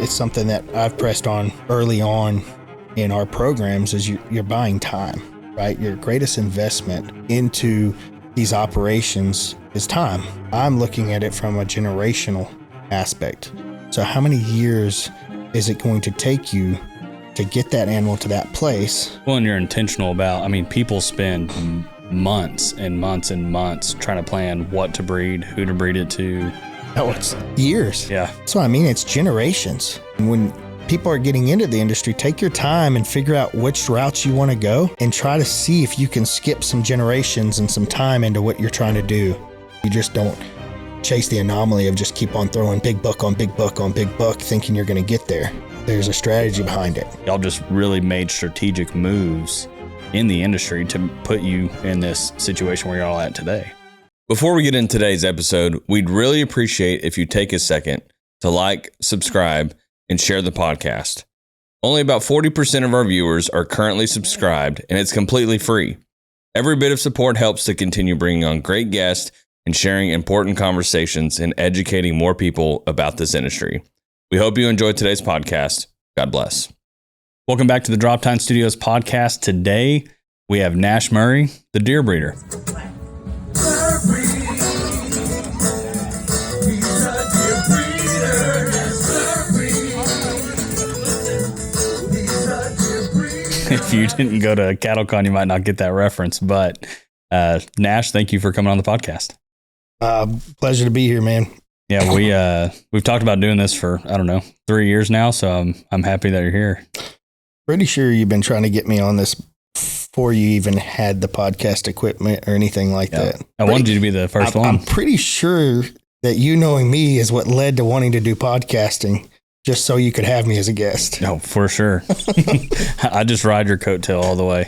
it's something that I've pressed on early on in our programs is you're buying time, right? Your greatest investment into these operations is time. I'm looking at it from a generational aspect. So how many years is it going to take you to get that animal to that place? Well, and you're intentional about, people spend months and months and months trying to plan what to breed, who to breed it to. Oh, it's years. Yeah. So it's generations. And when people are getting into the industry, take your time and figure out which routes you want to go and try to see if you can skip some generations and some time into what you're trying to do. You just don't chase the anomaly of just keep on throwing big buck on big buck on big buck thinking you're going to get there. There's a strategy behind it. Y'all just really made strategic moves in the industry to put you in this situation where you're all at today. Before we get into today's episode, we'd really appreciate if you take a second to like, subscribe, and share the podcast. Only about 40% of our viewers are currently subscribed, and it's completely free. Every bit of support helps to continue bringing on great guests and sharing important conversations and educating more people about this industry. We hope you enjoyed today's podcast. God bless. Welcome back to the Droptine Studios Podcast. Today, we have Nash Murray, the deer breeder. If you didn't go to CattleCon, you might not get that reference. But Nash, thank you for coming on the podcast. Pleasure to be here, man. Yeah, we've talked about doing this for 3 years now, so I'm happy that you're here. Pretty sure you've been trying to get me on this before you even had the podcast equipment or anything like that. I wanted you to be the first one. I'm pretty sure that you knowing me is what led to wanting to do podcasting, just so you could have me as a guest. No, for sure. I just ride your coattail all the way.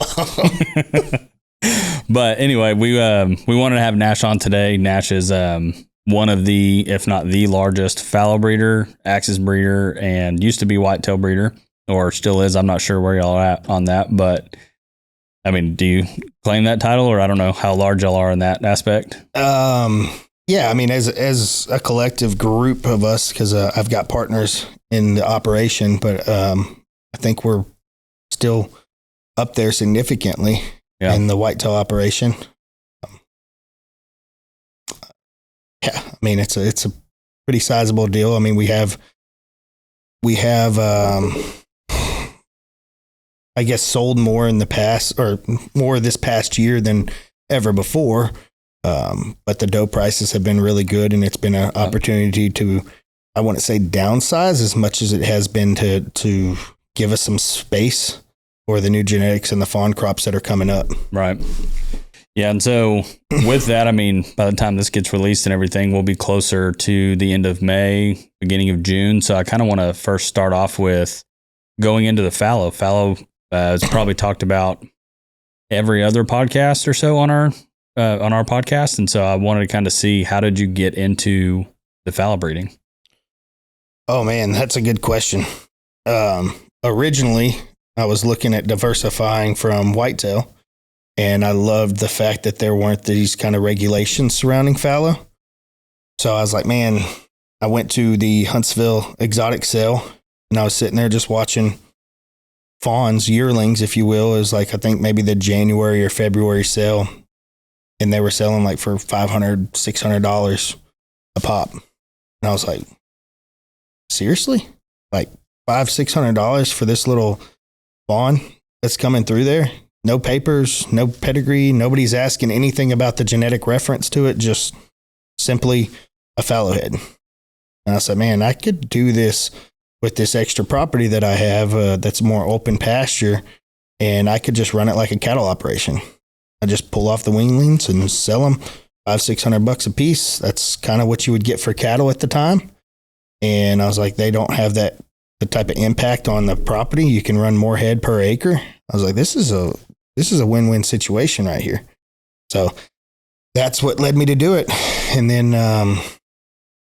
But anyway, we wanted to have Nash on today. Nash is one of the, if not the largest fallow breeder, axis breeder, and used to be whitetail breeder, or still is. I'm not sure where y'all are at on that, but do you claim that title, or I don't know how large y'all are in that aspect? Yeah, as a collective group of us, because I've got partners in the operation, but I think we're still up there significantly in the whitetail operation. It's a pretty sizable deal. We have I guess sold more in the past, or more this past year than ever before. But the doe prices have been really good, and it's been an opportunity to, I wouldn't say downsize as much as it has been to give us some space for the new genetics and the fawn crops that are coming up. Right. Yeah. And so with that, by the time this gets released and everything, we'll be closer to the end of May, beginning of June. So I kind of want to first start off with going into the fallow. Fallow is probably talked about every other podcast or so on our podcast. And so I wanted to kind of see, how did you get into the fallow breeding? Oh man, that's a good question. Originally I was looking at diversifying from whitetail, and I loved the fact that there weren't these kind of regulations surrounding fallow. So I was like, man, I went to the Huntsville exotic sale, and I was sitting there just watching fawns, yearlings, if you will. It was like, I think maybe the January or February sale, and they were selling like for $500, $600 a pop. And I was like, seriously? Like $500-$600 for this little fawn that's coming through there? No papers, no pedigree, nobody's asking anything about the genetic reference to it, just simply a fallow head. And I said, man, I could do this with this extra property that I have that's more open pasture, and I could just run it like a cattle operation. I just pull off the weanlings and sell them $500-$600 a piece. That's kind of what you would get for cattle at the time. And I was like, they don't have the type of impact on the property. You can run more head per acre. I was like, this is a win-win situation right here. So that's what led me to do it. And then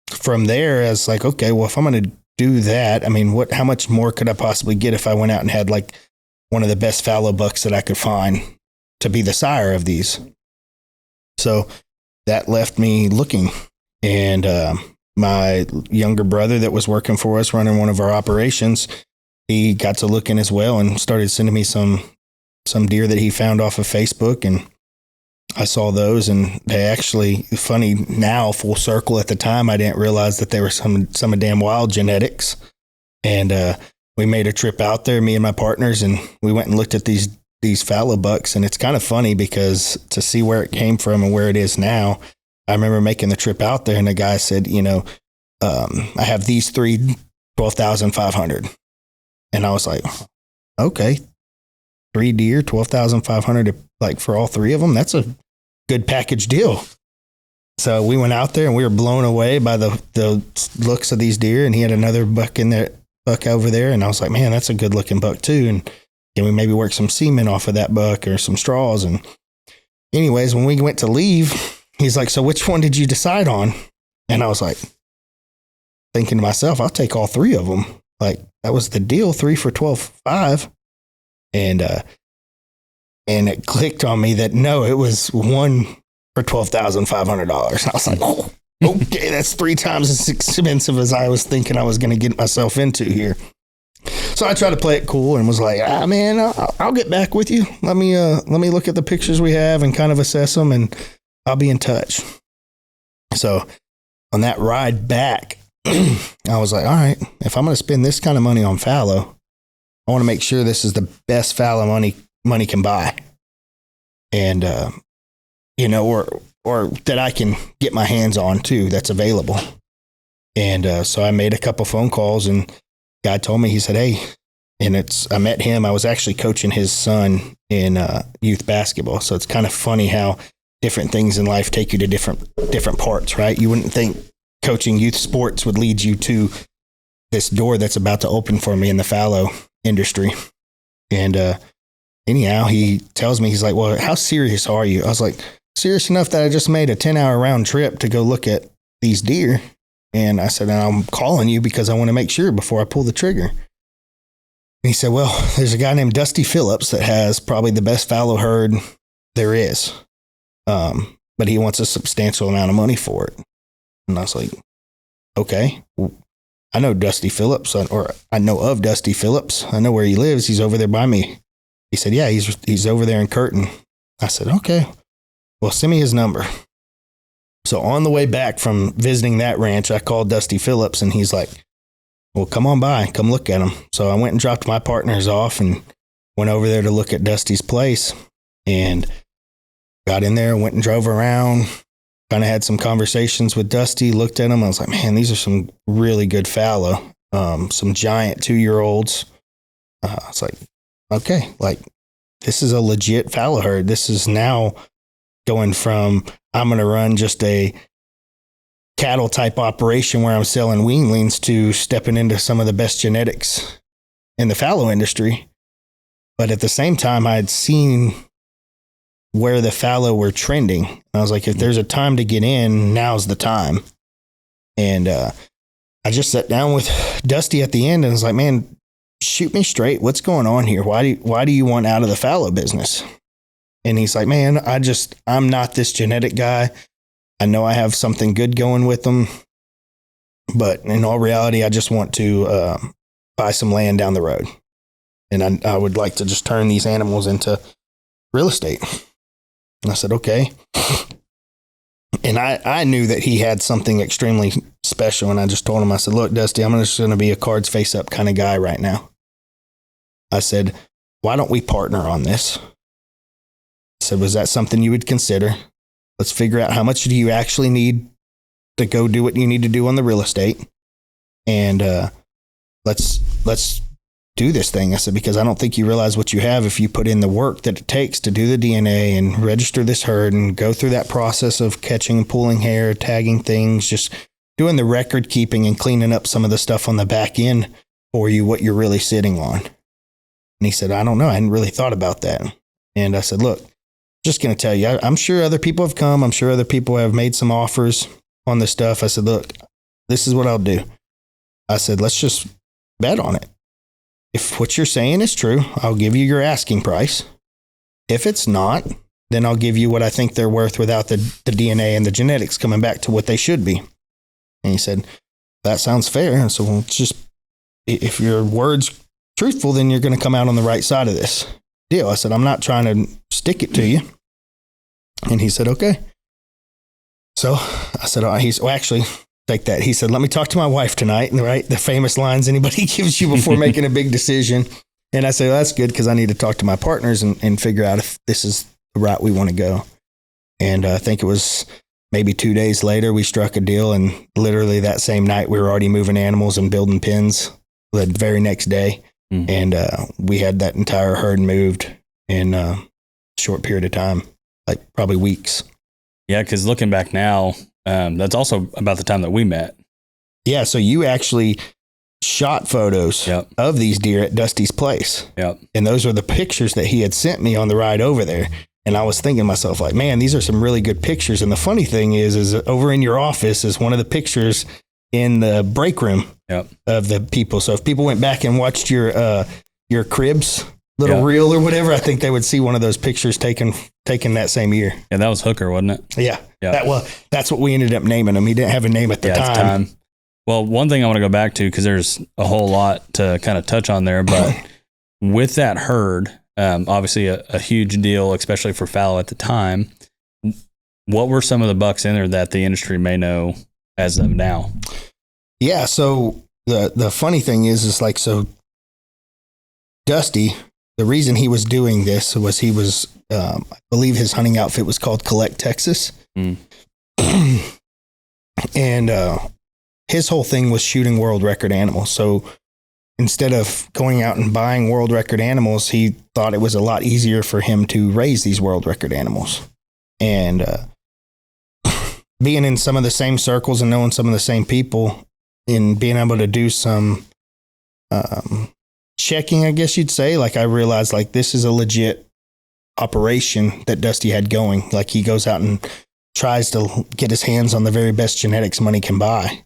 from there, I was like, okay, well, if I'm going to do that, how much more could I possibly get if I went out and had like one of the best fallow bucks that I could find to be the sire of these? So that left me looking, and my younger brother that was working for us running one of our operations, he got to looking as well and started sending me some deer that he found off of Facebook, and I saw those, and they actually, funny now, full circle, at the time I didn't realize that they were some of damn wild genetics. And we made a trip out there, me and my partners, and we went and looked at these fallow bucks. And it's kind of funny because to see where it came from and where it is now, I remember making the trip out there, and the guy said, I have these 3 12,500. And I was like, okay, 3 deer, 12,500, like for all 3 of them. That's a good package deal. So we went out there and we were blown away by the looks of these deer. And he had another buck over there. And I was like, man, that's a good looking buck too. And can we maybe work some semen off of that buck or some straws? And anyways, when we went to leave, he's like, so which one did you decide on? And I was like, thinking to myself, I'll take all 3 of them. Like, that was the deal, 3 for 12.5. And it clicked on me that no, it was 1 for $12,500. I was like, oh, okay, that's 3 times as expensive as I was thinking I was going to get myself into here. So I tried to play it cool and was like, man, I'll get back with you. Let me look at the pictures we have and kind of assess them, and I'll be in touch. So on that ride back, I was like, all right, if I'm going to spend this kind of money on fallow, I want to make sure this is the best fallow money can buy. And, or that I can get my hands on too, that's available. And so I made a couple phone calls, and guy told me, he said, hey, and I met him. I was actually coaching his son in youth basketball. So it's kind of funny how different things in life take you to different parts, right? You wouldn't think coaching youth sports would lead you to this door that's about to open for me in the fallow industry. And anyhow, he tells me, he's like, well, how serious are you? I was like, serious enough that I just made a 10-hour round trip to go look at these deer. And I said, and I'm calling you because I want to make sure before I pull the trigger. And he said, well, there's a guy named Dusty Phillips that has probably the best fallow herd there is. But he wants a substantial amount of money for it. And I was like, okay, I know Dusty Phillips, or I know of Dusty Phillips. I know where he lives. He's over there by me. He said, yeah, he's over there in Curtin. I said, okay, well, send me his number. So on the way back from visiting that ranch, I called Dusty Phillips, and he's like, well, come on by, come look at him. So I went and dropped my partners off and went over there to look at Dusty's place, and got in there, went and drove around, kind of had some conversations with Dusty, looked at him. I was like, man, these are some really good fallow, some giant 2-year-olds. It's like, okay, like this is a legit fallow herd. This is now going from, I'm going to run just a cattle type operation where I'm selling weanlings to stepping into some of the best genetics in the fallow industry. But at the same time, I had seen where the fallow were trending. And I was like, if there's a time to get in, now's the time. And I just sat down with Dusty at the end and was like, man, shoot me straight. What's going on here? Why do you want out of the fallow business? And he's like, man, I'm not this genetic guy. I know I have something good going with them, but in all reality, I just want to buy some land down the road. And I would like to just turn these animals into real estate. And I said, okay. And I knew that he had something extremely special. And I just told him, I said, look, Dusty, I'm just going to be a cards face up kind of guy right now. I said, why don't we partner on this? I said, was that something you would consider? Let's figure out how much do you actually need to go do what you need to do on the real estate. And let's do this thing. I said, because I don't think you realize what you have if you put in the work that it takes to do the DNA and register this herd and go through that process of catching and pulling hair, tagging things, just doing the record keeping and cleaning up some of the stuff on the back end for you, what you're really sitting on. And he said, I don't know. I hadn't really thought about that. And I said, look, just going to tell you, I'm sure other people have come. I'm sure other people have made some offers on this stuff. I said, look, this is what I'll do. I said, let's just bet on it. If what you're saying is true, I'll give you your asking price. If it's not, then I'll give you what I think they're worth without the DNA and the genetics coming back to what they should be. And he said, that sounds fair. And so, well, just, if your word's truthful, then you're going to come out on the right side of this deal. I said, I'm not trying to stick it to you. And he said, okay. So I said, actually, take that. He said, let me talk to my wife tonight. Right? The famous lines anybody gives you before making a big decision. And I said, well, that's good, because I need to talk to my partners and figure out if this is the route we want to go. And I think it was maybe 2 days later, we struck a deal. And literally that same night, we were already moving animals and building pens the very next day. And we had that entire herd moved in a short period of time, like probably weeks. Yeah, because looking back now, that's also about the time that we met. Yeah, so you actually shot photos of these deer at Dusty's place. Yep. And those are the pictures that he had sent me on the ride over there. And I was thinking to myself, like, man, these are some really good pictures. And the funny thing is over in your office is one of the pictures in the break room of the people. So if people went back and watched your cribs little reel or whatever, I think they would see one of those pictures taken that same year. Yeah, that was Hooker, wasn't it? Yeah. That's what we ended up naming him. He didn't have a name at the time. Well, one thing I want to go back to, because there's a whole lot to kind of touch on there, but with that herd, obviously a huge deal, especially for fallow at the time. What were some of the bucks in there that the industry may know as of now? Yeah, so the funny thing is like, so Dusty, the reason he was doing this was he was, I believe his hunting outfit was called Collect Texas. And his whole thing was shooting world record animals. So instead of going out and buying world record animals, he thought it was a lot easier for him to raise these world record animals. And being in some of the same circles and knowing some of the same people and being able to do some checking, I guess you'd say, like I realized like this is a legit operation that Dusty had going. Like he goes out and tries to get his hands on the very best genetics money can buy.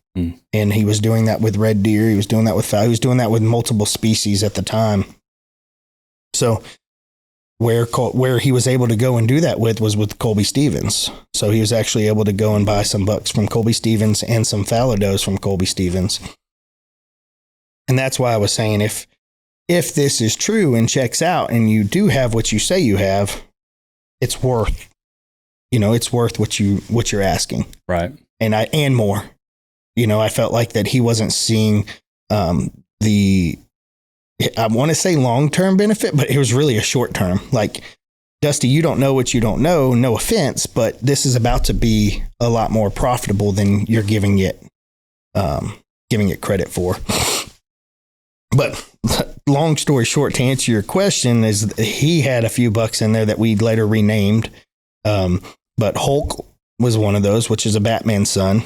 And he was doing that with red deer. He was doing that with fallow. He was doing that with multiple species at the time. So where he was able to go and do that was with Colby Stevens. So he was actually able to go and buy some bucks from Colby Stevens and some fallow does from Colby Stevens. And that's why I was saying if this is true and checks out and you do have what you say you have, it's worth what you're asking. Right. And more. I felt like that he wasn't seeing I want to say long-term benefit, but it was really a short-term. Like, Dusty, you don't know what you don't know, no offense, but this is about to be a lot more profitable than you're giving it credit for. But long story short, to answer your question, is he had a few bucks in there that we later renamed. But Hulk was one of those, which is a Batman son.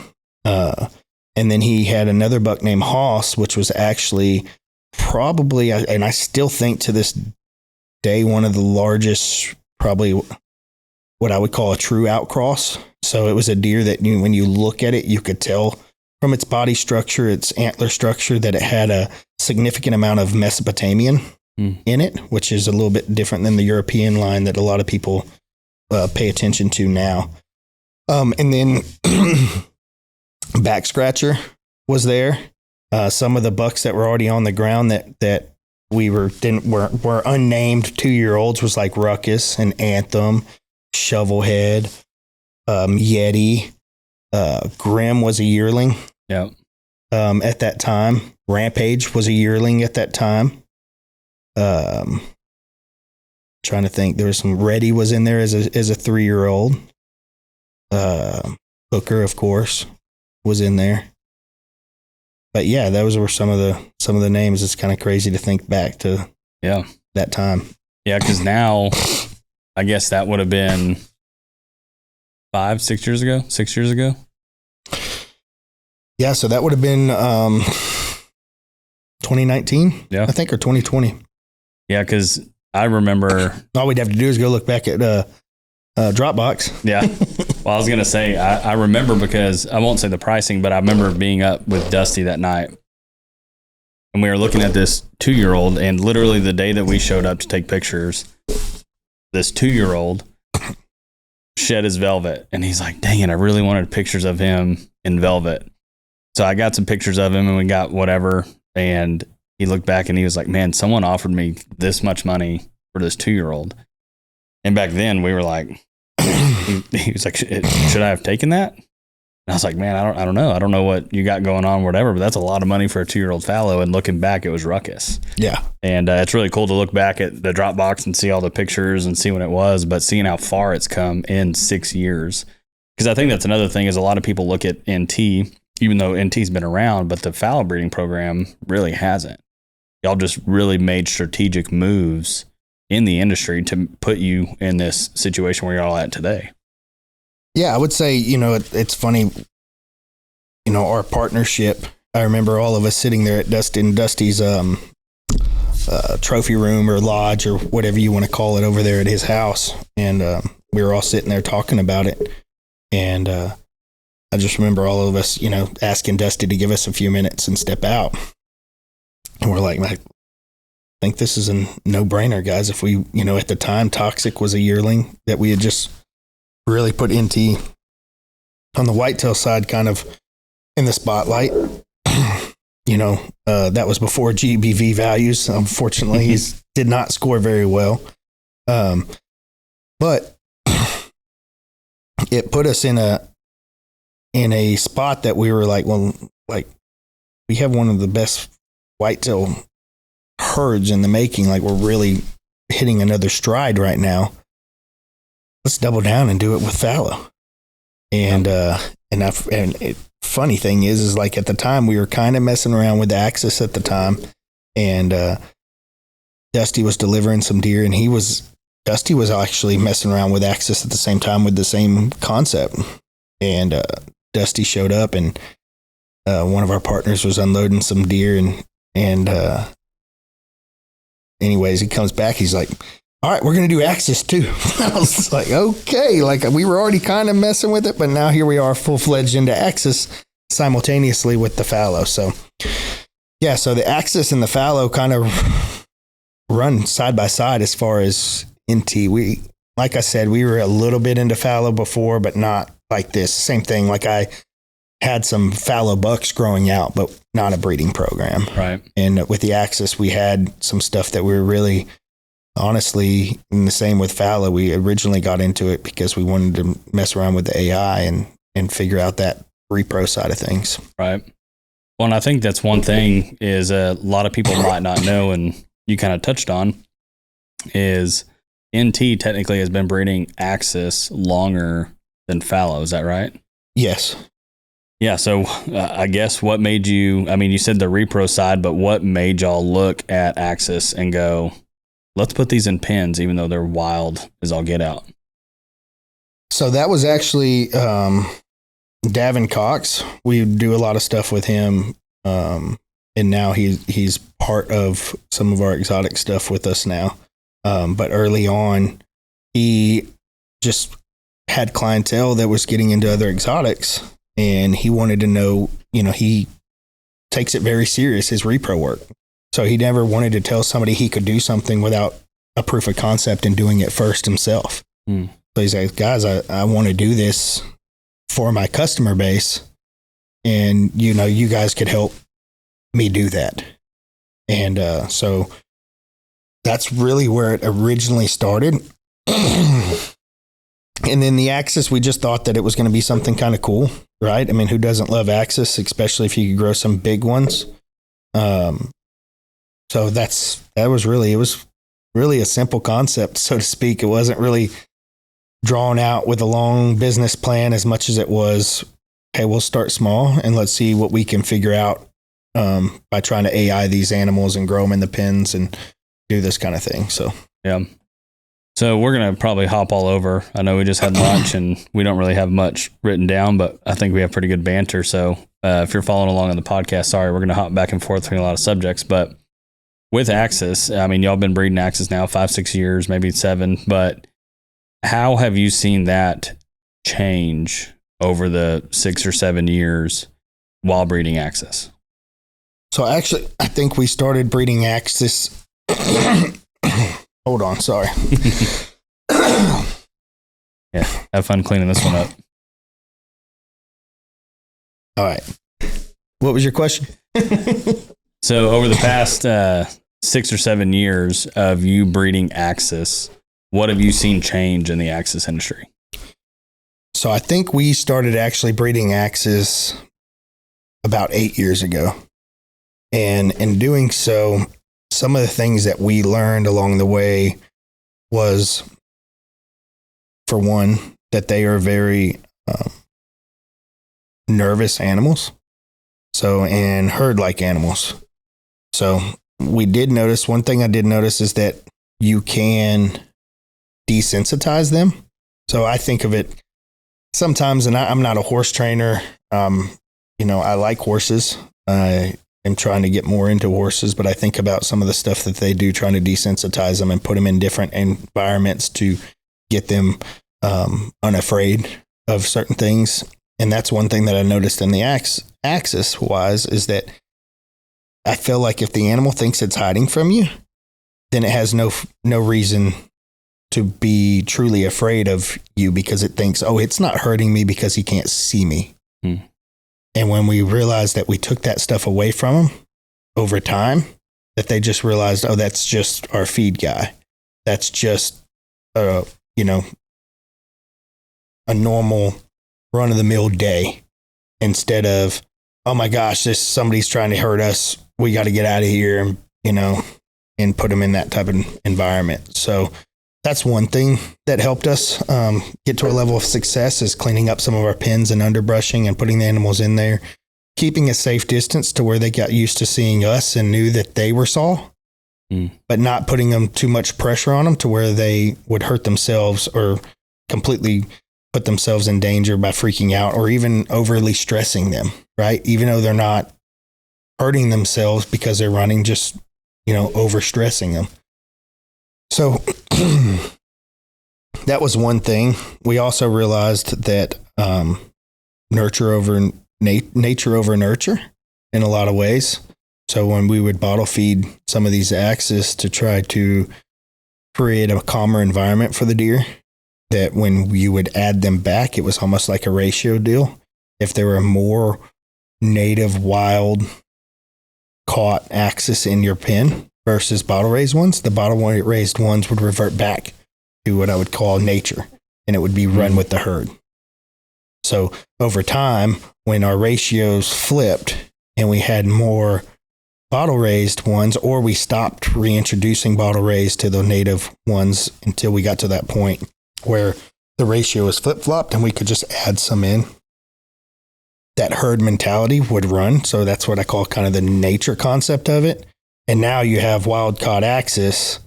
And then he had another buck named Hoss, which was actually probably, and I still think to this day, one of the largest, probably what I would call a true outcross. So it was a deer that when you look at it, you could tell from its body structure, its antler structure, that it had a significant amount of Mesopotamian in it, which is a little bit different than the European line that a lot of people pay attention to now. And then Back Scratcher was there. Some of the bucks that were already on the ground that were unnamed 2-year-olds was like Ruckus and Anthem, Shovelhead, Yeti, Grim was a yearling. Yeah. At that time, Rampage was a yearling at that time. Trying to think, there was some Reddy was in there as a 3-year-old. Hooker, of course, was in there. But yeah, those were some of the names. It's kind of crazy to think back to that time. Yeah, because now I guess that would have been 6 years ago. Yeah, so that would have been 2019, I think, or 2020. Yeah, because I remember... All we'd have to do is go look back at Dropbox. Yeah. Well, I was going to say, I remember because, I won't say the pricing, but I remember being up with Dusty that night. And we were looking at this 2-year-old, and literally the day that we showed up to take pictures, this 2-year-old shed his velvet. And he's like, dang it, I really wanted pictures of him in velvet. So I got some pictures of him and we got whatever. And he looked back and he was like, man, someone offered me this much money for this 2-year-old. And back then we were like, he was like, should I have taken that? And I was like, man, I don't know. I don't know what you got going on, whatever, but that's a lot of money for a 2-year-old fallow. And looking back, it was ruckus. Yeah. And it's really cool to look back at the Dropbox and see all the pictures and see when it was, but seeing how far it's come in 6 years. Because I think that's another thing is a lot of people look at NT, even though NT's been around, but the fallow breeding program really hasn't. Y'all just really made strategic moves in the industry to put you in this situation where you're all at today. Yeah, I would say, it's funny, our partnership. I remember all of us sitting there at Dusty's trophy room or lodge or whatever you want to call it over there at his house. And we were all sitting there talking about it. And I just remember all of us, asking Dusty to give us a few minutes and step out. And we're like, I think this is a no-brainer, guys. If we, at the time, Toxic was a yearling that we had just really put NT on the whitetail side kind of in the spotlight. That was before GBV values. Unfortunately, he did not score very well. But it put us in a spot that we were like, well, like we have one of the best whitetail herds in the making. Like we're really hitting another stride right now. Let's double down and do it with fallow. And funny thing is like at the time we were kind of messing around with the Axis at the time, and Dusty was delivering some deer, and Dusty was actually messing around with Axis at the same time with the same concept. And Dusty showed up, and one of our partners was unloading some deer, and anyways, he comes back. He's like, all right, we're going to do Axis too. I was like, okay, like we were already kind of messing with it, but now here we are full-fledged into Axis simultaneously with the fallow. So yeah, so the Axis and the fallow kind of run side by side as far as NT. Like I said, we were a little bit into fallow before, but not like this. Same thing. Like I had some fallow bucks growing out, but not a breeding program. Right. And with the Axis, we had some stuff that we were really, honestly, in the same with fallow, we originally got into it because we wanted to mess around with the AI and figure out that repro side of things. Right. Well, and I think that's one thing is a lot of people might not know, and you kind of touched on, is NT technically has been breeding Axis longer than fallow. Is that right? Yes. Yeah. So I guess what made you, I mean, you said the repro side, but what made y'all look at Axis and go, let's put these in pens, even though they're wild as all get out? So that was actually Davin Cox. We do a lot of stuff with him. And now he's part of some of our exotic stuff with us now. But early on, he just had clientele that was getting into other exotics, and he wanted to know, he takes it very serious, his repro work. So he never wanted to tell somebody he could do something without a proof of concept and doing it first himself. So he's like, guys, I want to do this for my customer base, and, you guys could help me do that. And so that's really where it originally started. And then the Axis, we just thought that it was going to be something kind of cool, right? I mean, who doesn't love Axis, especially if you could grow some big ones? So it was really a simple concept, so to speak. It wasn't really drawn out with a long business plan as much as it was, hey, we'll start small and let's see what we can figure out by trying to AI these animals and grow them in the pens and do this kind of thing. So, yeah. So we're going to probably hop all over. I know we just had lunch and we don't really have much written down, but I think we have pretty good banter. So if you're following along on the podcast, sorry, we're going to hop back and forth between a lot of subjects. But with Axis, I mean, y'all been breeding Axis now 5-6 years, maybe 7, but how have you seen that change over the 6 or 7 years while breeding Axis? So actually, I think we started breeding Axis. Hold on, sorry. Yeah, have fun cleaning this one up. All right. What was your question? So over the past 6 or 7 years of you breeding Axis, what have you seen change in the Axis industry? So I think we started actually breeding Axis about 8 years ago. And in doing so, some of the things that we learned along the way was, for one, that they are very nervous animals. So, and herd-like animals. So we did notice, one thing I did notice is that you can desensitize them. So I think of it sometimes, and I'm not a horse trainer. I like horses. I am trying to get more into horses, but I think about some of the stuff that they do, trying to desensitize them and put them in different environments to get them unafraid of certain things. And that's one thing that I noticed in the Axis wise is that I feel like if the animal thinks it's hiding from you, then it has no reason to be truly afraid of you because it thinks, oh, it's not hurting me because he can't see me. And when we realized that we took that stuff away from them over time, that they just realized, oh, that's just our feed guy. That's just, a normal run-of-the-mill day, instead of, oh my gosh, somebody's trying to hurt us. We got to get out of here, and put them in that type of environment. So that's one thing that helped us get to a level of success, is cleaning up some of our pens and underbrushing and putting the animals in there, keeping a safe distance to where they got used to seeing us and knew that they were saw, but not putting them too much pressure on them to where they would hurt themselves or completely put themselves in danger by freaking out or even overly stressing them, right? Even though they're not hurting themselves because they're running, just, overstressing them. So that was one thing. We also realized that nature over nurture in a lot of ways. So when we would bottle feed some of these Axis to try to create a calmer environment for the deer, that when you would add them back, it was almost like a ratio deal. If there were more native wild caught Axis in your pen versus bottle raised ones, the bottle raised ones would revert back to what I would call nature, and it would be run with the herd. So over time, when our ratios flipped and we had more bottle raised ones, or we stopped reintroducing bottle raised to the native ones until we got to that point where the ratio is flip-flopped and we could just add some in, that herd mentality would run. So that's what I call kind of the nature concept of it. And now you have wild caught Axis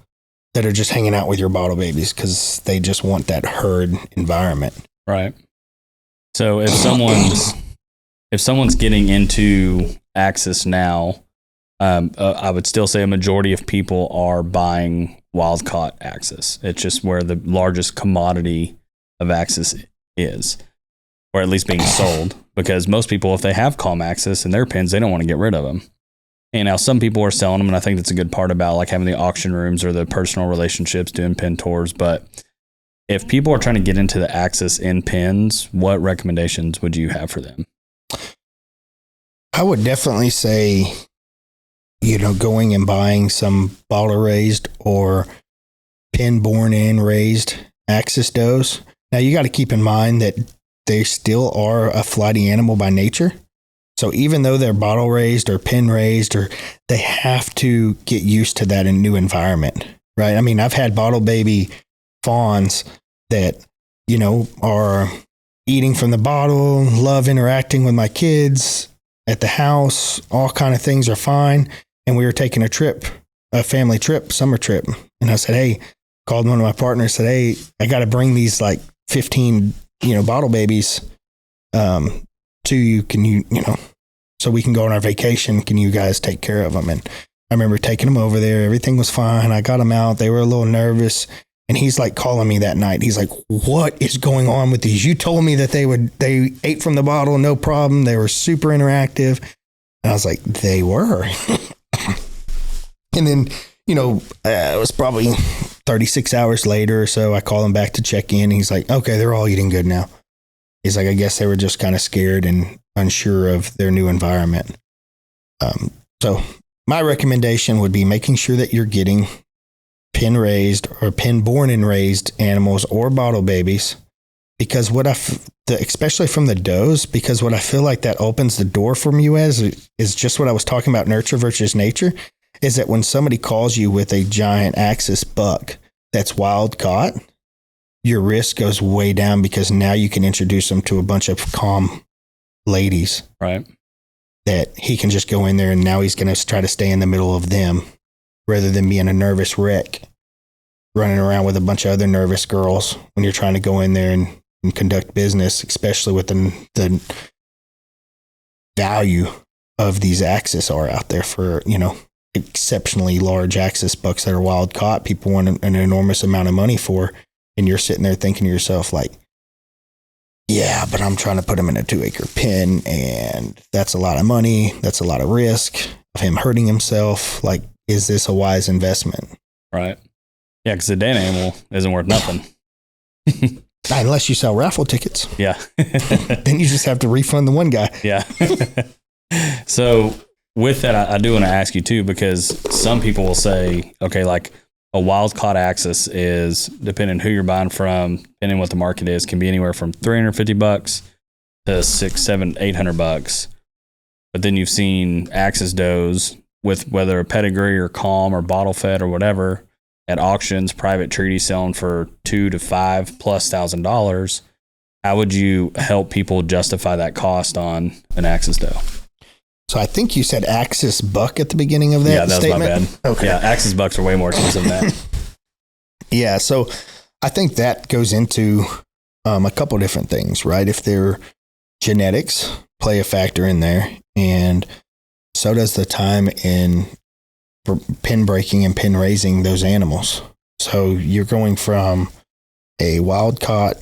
that are just hanging out with your bottle babies because they just want that herd environment. Right. So if someone's getting into Axis now, I would still say a majority of people are buying wild caught Axis. It's just where the largest commodity of Axis is, or at least being sold, because most people, if they have calm Axis in their pens, they don't want to get rid of them. And now some people are selling them, and I think that's a good part about like having the auction rooms or the personal relationships, doing pen tours. But if people are trying to get into the Axis in pens, what recommendations would you have for them? I would definitely say, going and buying some bottle raised or pen born in raised Axis does. Now you got to keep in mind that they still are a flighty animal by nature. So even though they're bottle raised or pen raised, or they have to get used to that in new environment, right? I mean, I've had bottle baby fawns that, are eating from the bottle, love interacting with my kids at the house, all kind of things are fine. And we were taking a family trip, summer trip. And I said, hey, called one of my partners, said, hey, I got to bring these like 15, bottle babies to you. Can you, so we can go on our vacation. Can you guys take care of them? And I remember taking them over there. Everything was fine. I got them out. They were a little nervous. And he's like calling me that night. He's like, what is going on with these? You told me that they ate from the bottle, no problem. They were super interactive. And I was like, they were. And then, it was probably 36 hours later or so. I call him back to check in. He's like, okay, they're all eating good now. He's like, I guess they were just kind of scared and unsure of their new environment. So my recommendation would be making sure that you're getting pin raised or pin born and raised animals or bottle babies, because especially from the does, because what I feel like that opens the door from you is just what I was talking about, nurture versus nature, is that when somebody calls you with a giant axis buck that's wild caught, your risk goes way down, because now you can introduce them to a bunch of calm ladies. Right. That he can just go in there and now he's going to try to stay in the middle of them rather than being a nervous wreck running around with a bunch of other nervous girls when you're trying to go in there and conduct business, especially with the value of these axis are out there for, exceptionally large axis bucks that are wild caught. People want an enormous amount of money for, and you're sitting there thinking to yourself like, yeah, but I'm trying to put him in a 2-acre pen, and that's a lot of money. That's a lot of risk of him hurting himself. Like, is this a wise investment? Right. Yeah, because a dead animal isn't worth nothing. Unless you sell raffle tickets. Yeah. Then you just have to refund the one guy. Yeah. So with that, I do want to ask you too, because some people will say, okay, like a wild caught axis is, depending who you're buying from, depending what the market is, can be anywhere from $350 to $600, $700, $800. But then you've seen axis does with whether a pedigree or calm or bottle fed or whatever at auctions, private treaty selling for $2,000 to $5,000+. How would you help people justify that cost on an axis doe? So I think you said axis buck at the beginning of that statement. Yeah, that was my bad. Okay. Yeah, axis bucks are way more expensive than that. Yeah, so I think that goes into a couple different things, right? If their genetics play a factor in there, and so does the time in pin breaking and pin raising those animals. So you're going from a wild caught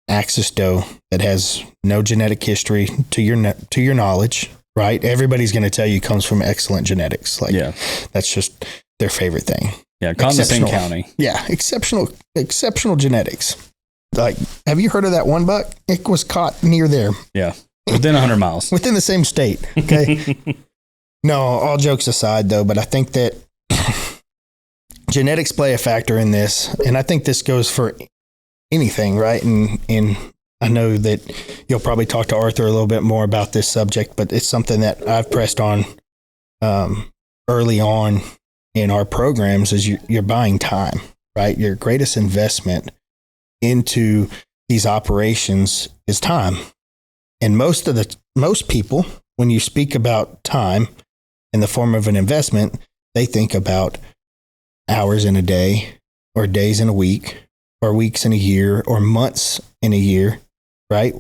axis doe that has no genetic history to your knowledge, right? Everybody's going to tell you comes from excellent genetics. Like, yeah, that's just their favorite thing. Yeah, Condescend County. Yeah, exceptional genetics. Like, have you heard of that one buck? It was caught near there. Yeah, within 100 miles. Within the same state, okay? No, all jokes aside, though, but I think that genetics play a factor in this, and I think this goes for anything, right? And I know that you'll probably talk to Arthur a little bit more about this subject, but it's something that I've pressed on early on in our programs is you're buying time, right? Your greatest investment into these operations is time. And most people, when you speak about time in the form of an investment, they think about hours in a day or days in a week or weeks in a year or months in a year, right?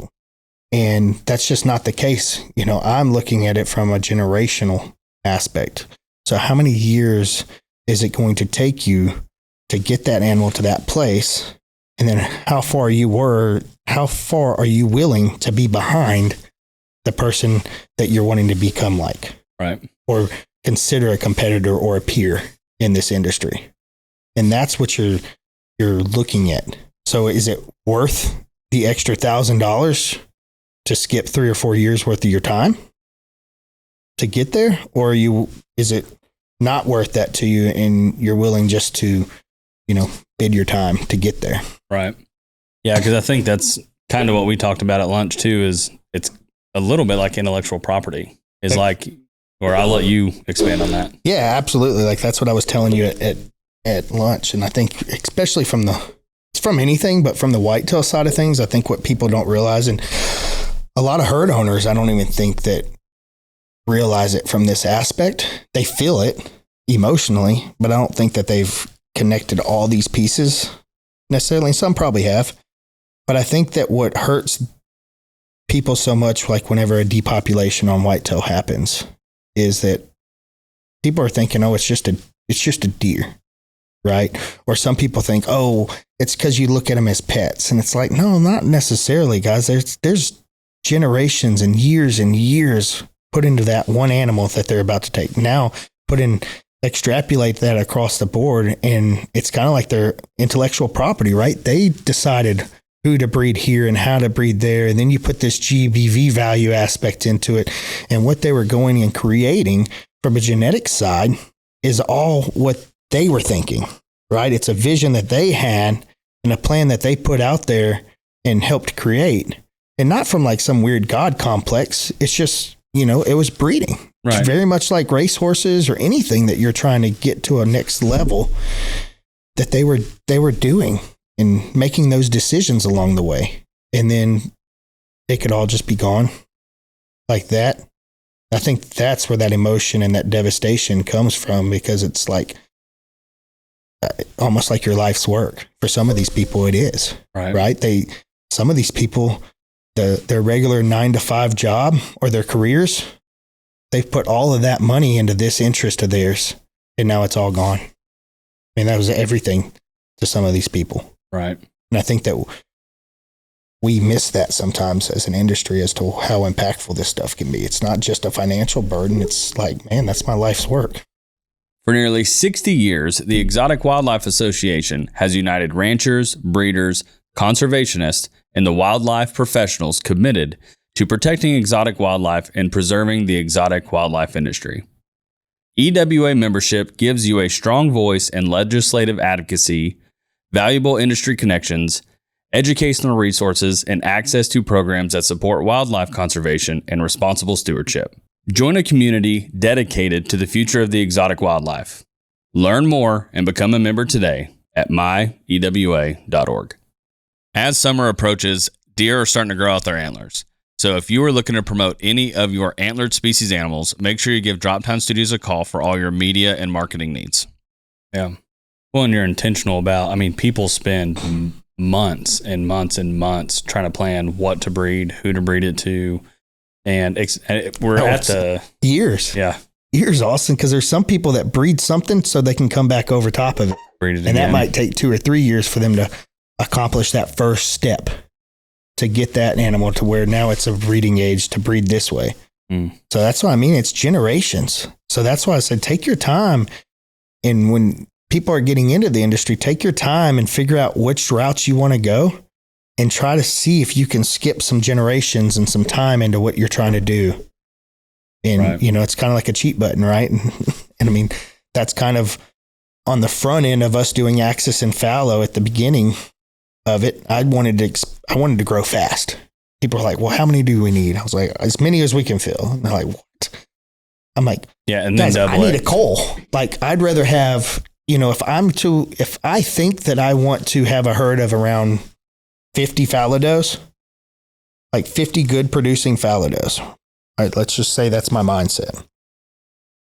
And that's just not the case. I'm looking at it from a generational aspect. So how many years is it going to take you to get that animal to that place? And then how far are you willing to be behind the person that you're wanting to become like? Right. Or consider a competitor or a peer in this industry. And that's what you're looking at. So is it worth the extra $1,000 to skip 3 or 4 years worth of your time to get there? Or is it not worth that to you and you're willing just to, bid your time to get there? Right. Yeah, because I think that's kind of what we talked about at lunch too, is it's a little bit like intellectual property. Is like, or I'll let you expand on that. Yeah, absolutely. Like that's what I was telling you at lunch. And I think especially from anything, but from the whitetail side of things, I think what people don't realize, and a lot of herd owners, I don't even think that realize it from this aspect. They feel it emotionally, but I don't think that they've connected all these pieces necessarily. Some probably have, but I think that what hurts people so much, like whenever a depopulation on whitetail happens, is that people are thinking, oh, it's just a deer, right? Or some people think, oh, it's because you look at them as pets. And it's like, no, not necessarily, guys. There's generations and years put into that one animal that they're about to take. Now extrapolate that across the board, and it's kind of like their intellectual property, right? They decided who to breed here and how to breed there. And then you put this GBV value aspect into it. And what they were going and creating from a genetic side is all what they were thinking, right? It's a vision that they had and a plan that they put out there and helped create. And not from like some weird God complex. It's just, it was breeding. Right. It's very much like racehorses or anything that you're trying to get to a next level that they were doing and making those decisions along the way. And then they could all just be gone like that. I think that's where that emotion and that devastation comes from, because it's like almost like your life's work. For some of these people, it is. Right? Some of these people, their regular 9-to-5 job or their careers, they've put all of that money into this interest of theirs, and now it's all gone. I mean, that was everything to some of these people. Right. And I think that we miss that sometimes as an industry as to how impactful this stuff can be. It's not just a financial burden. It's like, man, that's my life's work. For nearly 60 years, the Exotic Wildlife Association has united ranchers, breeders, conservationists, and the wildlife professionals committed to protecting exotic wildlife and preserving the exotic wildlife industry. EWA membership gives you a strong voice in legislative advocacy, valuable industry connections, educational resources, and access to programs that support wildlife conservation and responsible stewardship. Join a community dedicated to the future of the exotic wildlife. Learn more and become a member today at myewa.org. As summer approaches, deer are starting to grow out their antlers. So if you are looking to promote any of your antlered species animals, make sure you give Droptine Studios a call for all your media and marketing needs. Yeah. Well, and you're intentional about, people spend months and months and months trying to plan what to breed, who to breed it to. And we're at the years. Yeah. Years, Austin, because there's some people that breed something so they can come back over top of it. Breed it and again. That might take 2 or 3 years for them to accomplish that first step to get that animal to where now it's of breeding age to breed this way. So that's what I mean. It's generations. So that's why I said, take your time. And when people are getting into the industry, take your time and figure out which routes you want to go and try to see if you can skip some generations and some time into what you're trying to do. And, right. It's kind of like a cheat button, right? And that's kind of on the front end of us doing Axis and Fallow at the beginning of it. I wanted to grow fast. People are like, well, how many do we need? I was like, as many as we can fill. And they're like, what? I'm like, yeah, and then I need a coal. Like, I'd rather have, if I think that I want to have a herd of around 50 fallow does, like 50 good producing fallow does. All right, let's just say that's my mindset.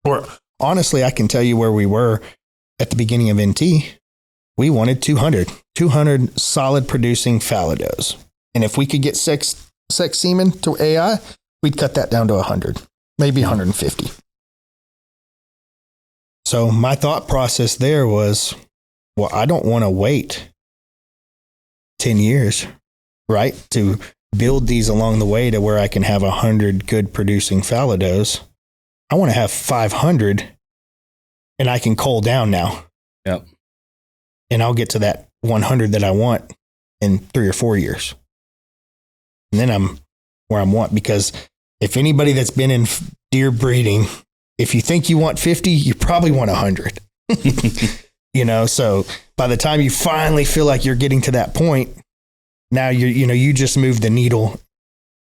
Or honestly, I can tell you where we were at the beginning of NT. We wanted 200 solid producing fallow does. And if we could get sex semen to AI, we'd cut that down to 100, maybe 150. So my thought process there was, well, I don't want to wait 10 years, right, to build these along the way to where I can have 100 good producing fallow does. I want to have 500 and I can cull down now. Yep. And I'll get to that 100 that I want in 3 or 4 years. And then I'm where I want, because if anybody that's been in deer breeding, if you think you want 50, you probably want 100. So by the time you finally feel like you're getting to that point, now you just move the needle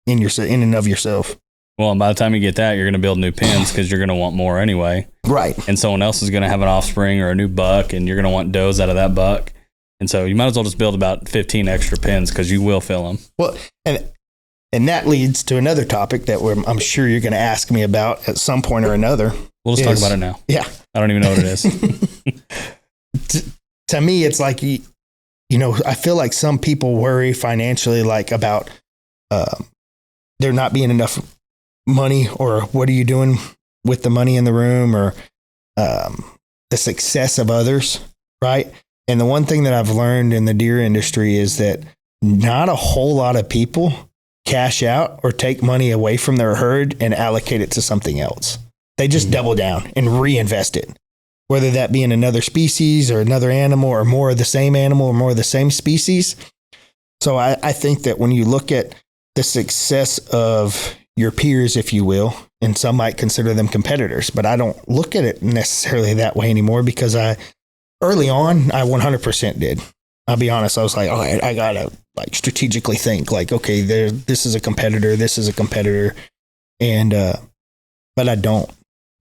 in and of yourself. Well, and by the time you get that, you're going to build new pens because you're going to want more anyway. Right. And someone else is going to have an offspring or a new buck, and you're going to want does out of that buck. And so you might as well just build about 15 extra pens because you will fill them. Well, and that leads to another topic that I'm sure you're going to ask me about at some point or another. We'll just talk about it now. Yeah. I don't even know what it is. To me, it's like, I feel like some people worry financially, like about there not being enough money, or what are you doing with the money in the room, or the success of others, right? And the one thing that I've learned in the deer industry is that not a whole lot of people cash out or take money away from their herd and allocate it to something else. They just double down and reinvest it, whether that be in another species or another animal or more of the same animal or more of the same species. So I think that when you look at the success of your peers, if you will, and some might consider them competitors, but I don't look at it necessarily that way anymore because early on, I 100% did. I'll be honest. I was like, all right, I got to like strategically think like, okay, this is a competitor. This is a competitor. And, but I don't.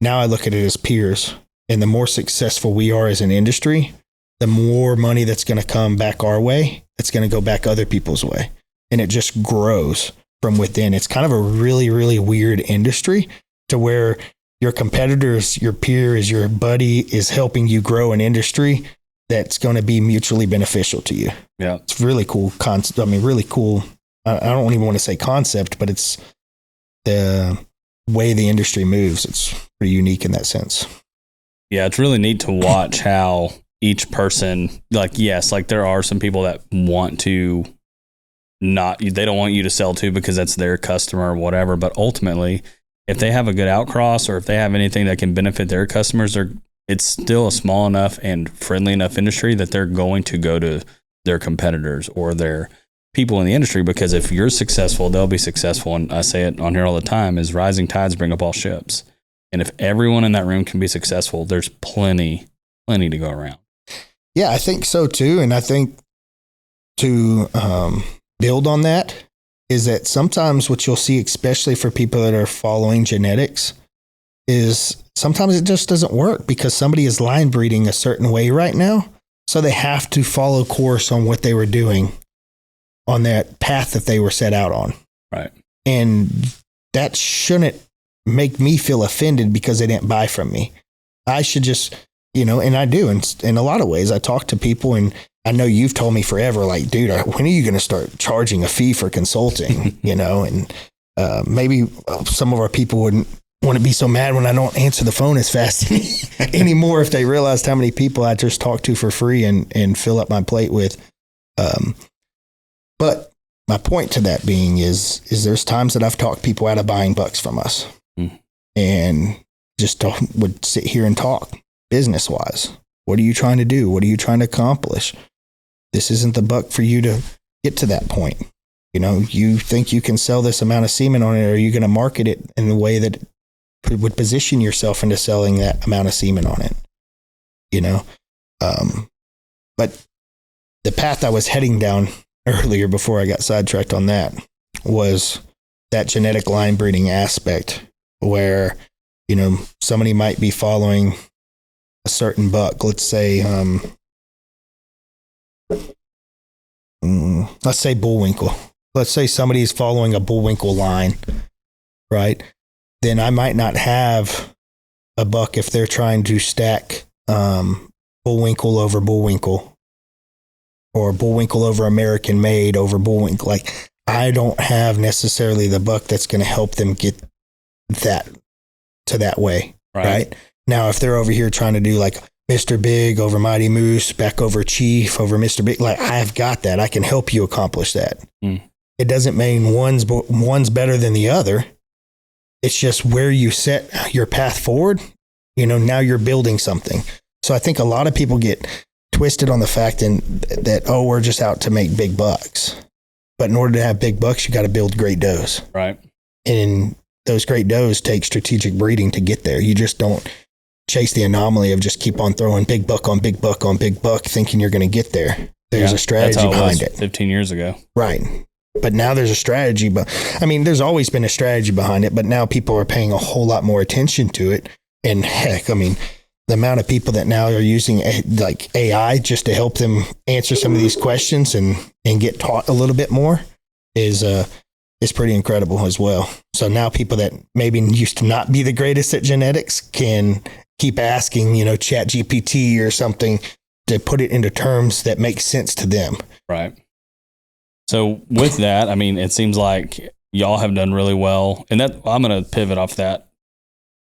Now I look at it as peers, and the more successful we are as an industry, the more money that's going to come back our way. It's going to go back other people's way. And it just grows from within. It's kind of a really, really weird industry to where your competitors, your peers, your buddy is helping you grow an industry that's going to be mutually beneficial to you. Yeah. It's really cool concept. I mean, really cool. I don't even want to say concept, but it's the way the industry moves. It's pretty unique in that sense. Yeah. It's really neat to watch how each person, like, yes, like there are some people that want to they don't want you to sell to because that's their customer or whatever. But ultimately, if they have a good outcross or if they have anything that can benefit their customers, it's still a small enough and friendly enough industry that they're going to go to their competitors or their people in the industry, because if you're successful, they'll be successful. And I say it on here all the time is rising tides bring up all ships. And if everyone in that room can be successful, there's plenty to go around. Yeah, I think so too. And I think to build on that is that sometimes what you'll see, especially for people that are following genetics, is sometimes it just doesn't work because somebody is line breeding a certain way right now. So they have to follow course on what they were doing on that path that they were set out on. Right. And that shouldn't make me feel offended because they didn't buy from me. I should just, and I do in a lot of ways. I talk to people, and I know you've told me forever, like, dude, when are you going to start charging a fee for consulting? And maybe some of our people wouldn't want to be so mad when I don't answer the phone as fast anymore if they realized how many people I just talk to for free and fill up my plate with. But my point to that being is there's times that I've talked people out of buying bucks from us and just would sit here and talk business wise. What are you trying to do? What are you trying to accomplish? This isn't the buck for you to get to that point. You think you can sell this amount of semen on it. Or are you going to market it in the way that would position yourself into selling that amount of semen on it? But the path I was heading down earlier before I got sidetracked on that was that genetic line breeding aspect where, somebody might be following a certain buck. Let's say, let's say Bullwinkle. Let's say somebody is following a Bullwinkle line, right? Then I might not have a buck if they're trying to stack Bullwinkle over Bullwinkle or Bullwinkle over American Made over Bullwinkle. Like, I don't have necessarily the buck that's going to help them get that to that way, right? Now, if they're over here trying to do like Mr. Big over Mighty Moose, back over Chief over Mr. Big, like, I've got that. I can help you accomplish that. It doesn't mean one's better than the other. It's just where you set your path forward. Now you're building something. So I think a lot of people get twisted on the fact that, we're just out to make big bucks. But in order to have big bucks, you got to build great does. Right. And those great does take strategic breeding to get there. You just don't chase the anomaly of just keep on throwing big buck on big buck on big buck, thinking you're going to get there. There's a strategy behind it. 15 years ago. Right. But now there's a strategy. But I mean, there's always been a strategy behind it, but now people are paying a whole lot more attention to it. And heck, I mean, the amount of people that now are using like AI just to help them answer some of these questions and get taught a little bit more is pretty incredible as well. So now people that maybe used to not be the greatest at genetics can keep asking, Chat GPT or something to put it into terms that make sense to them. Right. So with that, I mean, it seems like y'all have done really well. And that I'm going to pivot off that.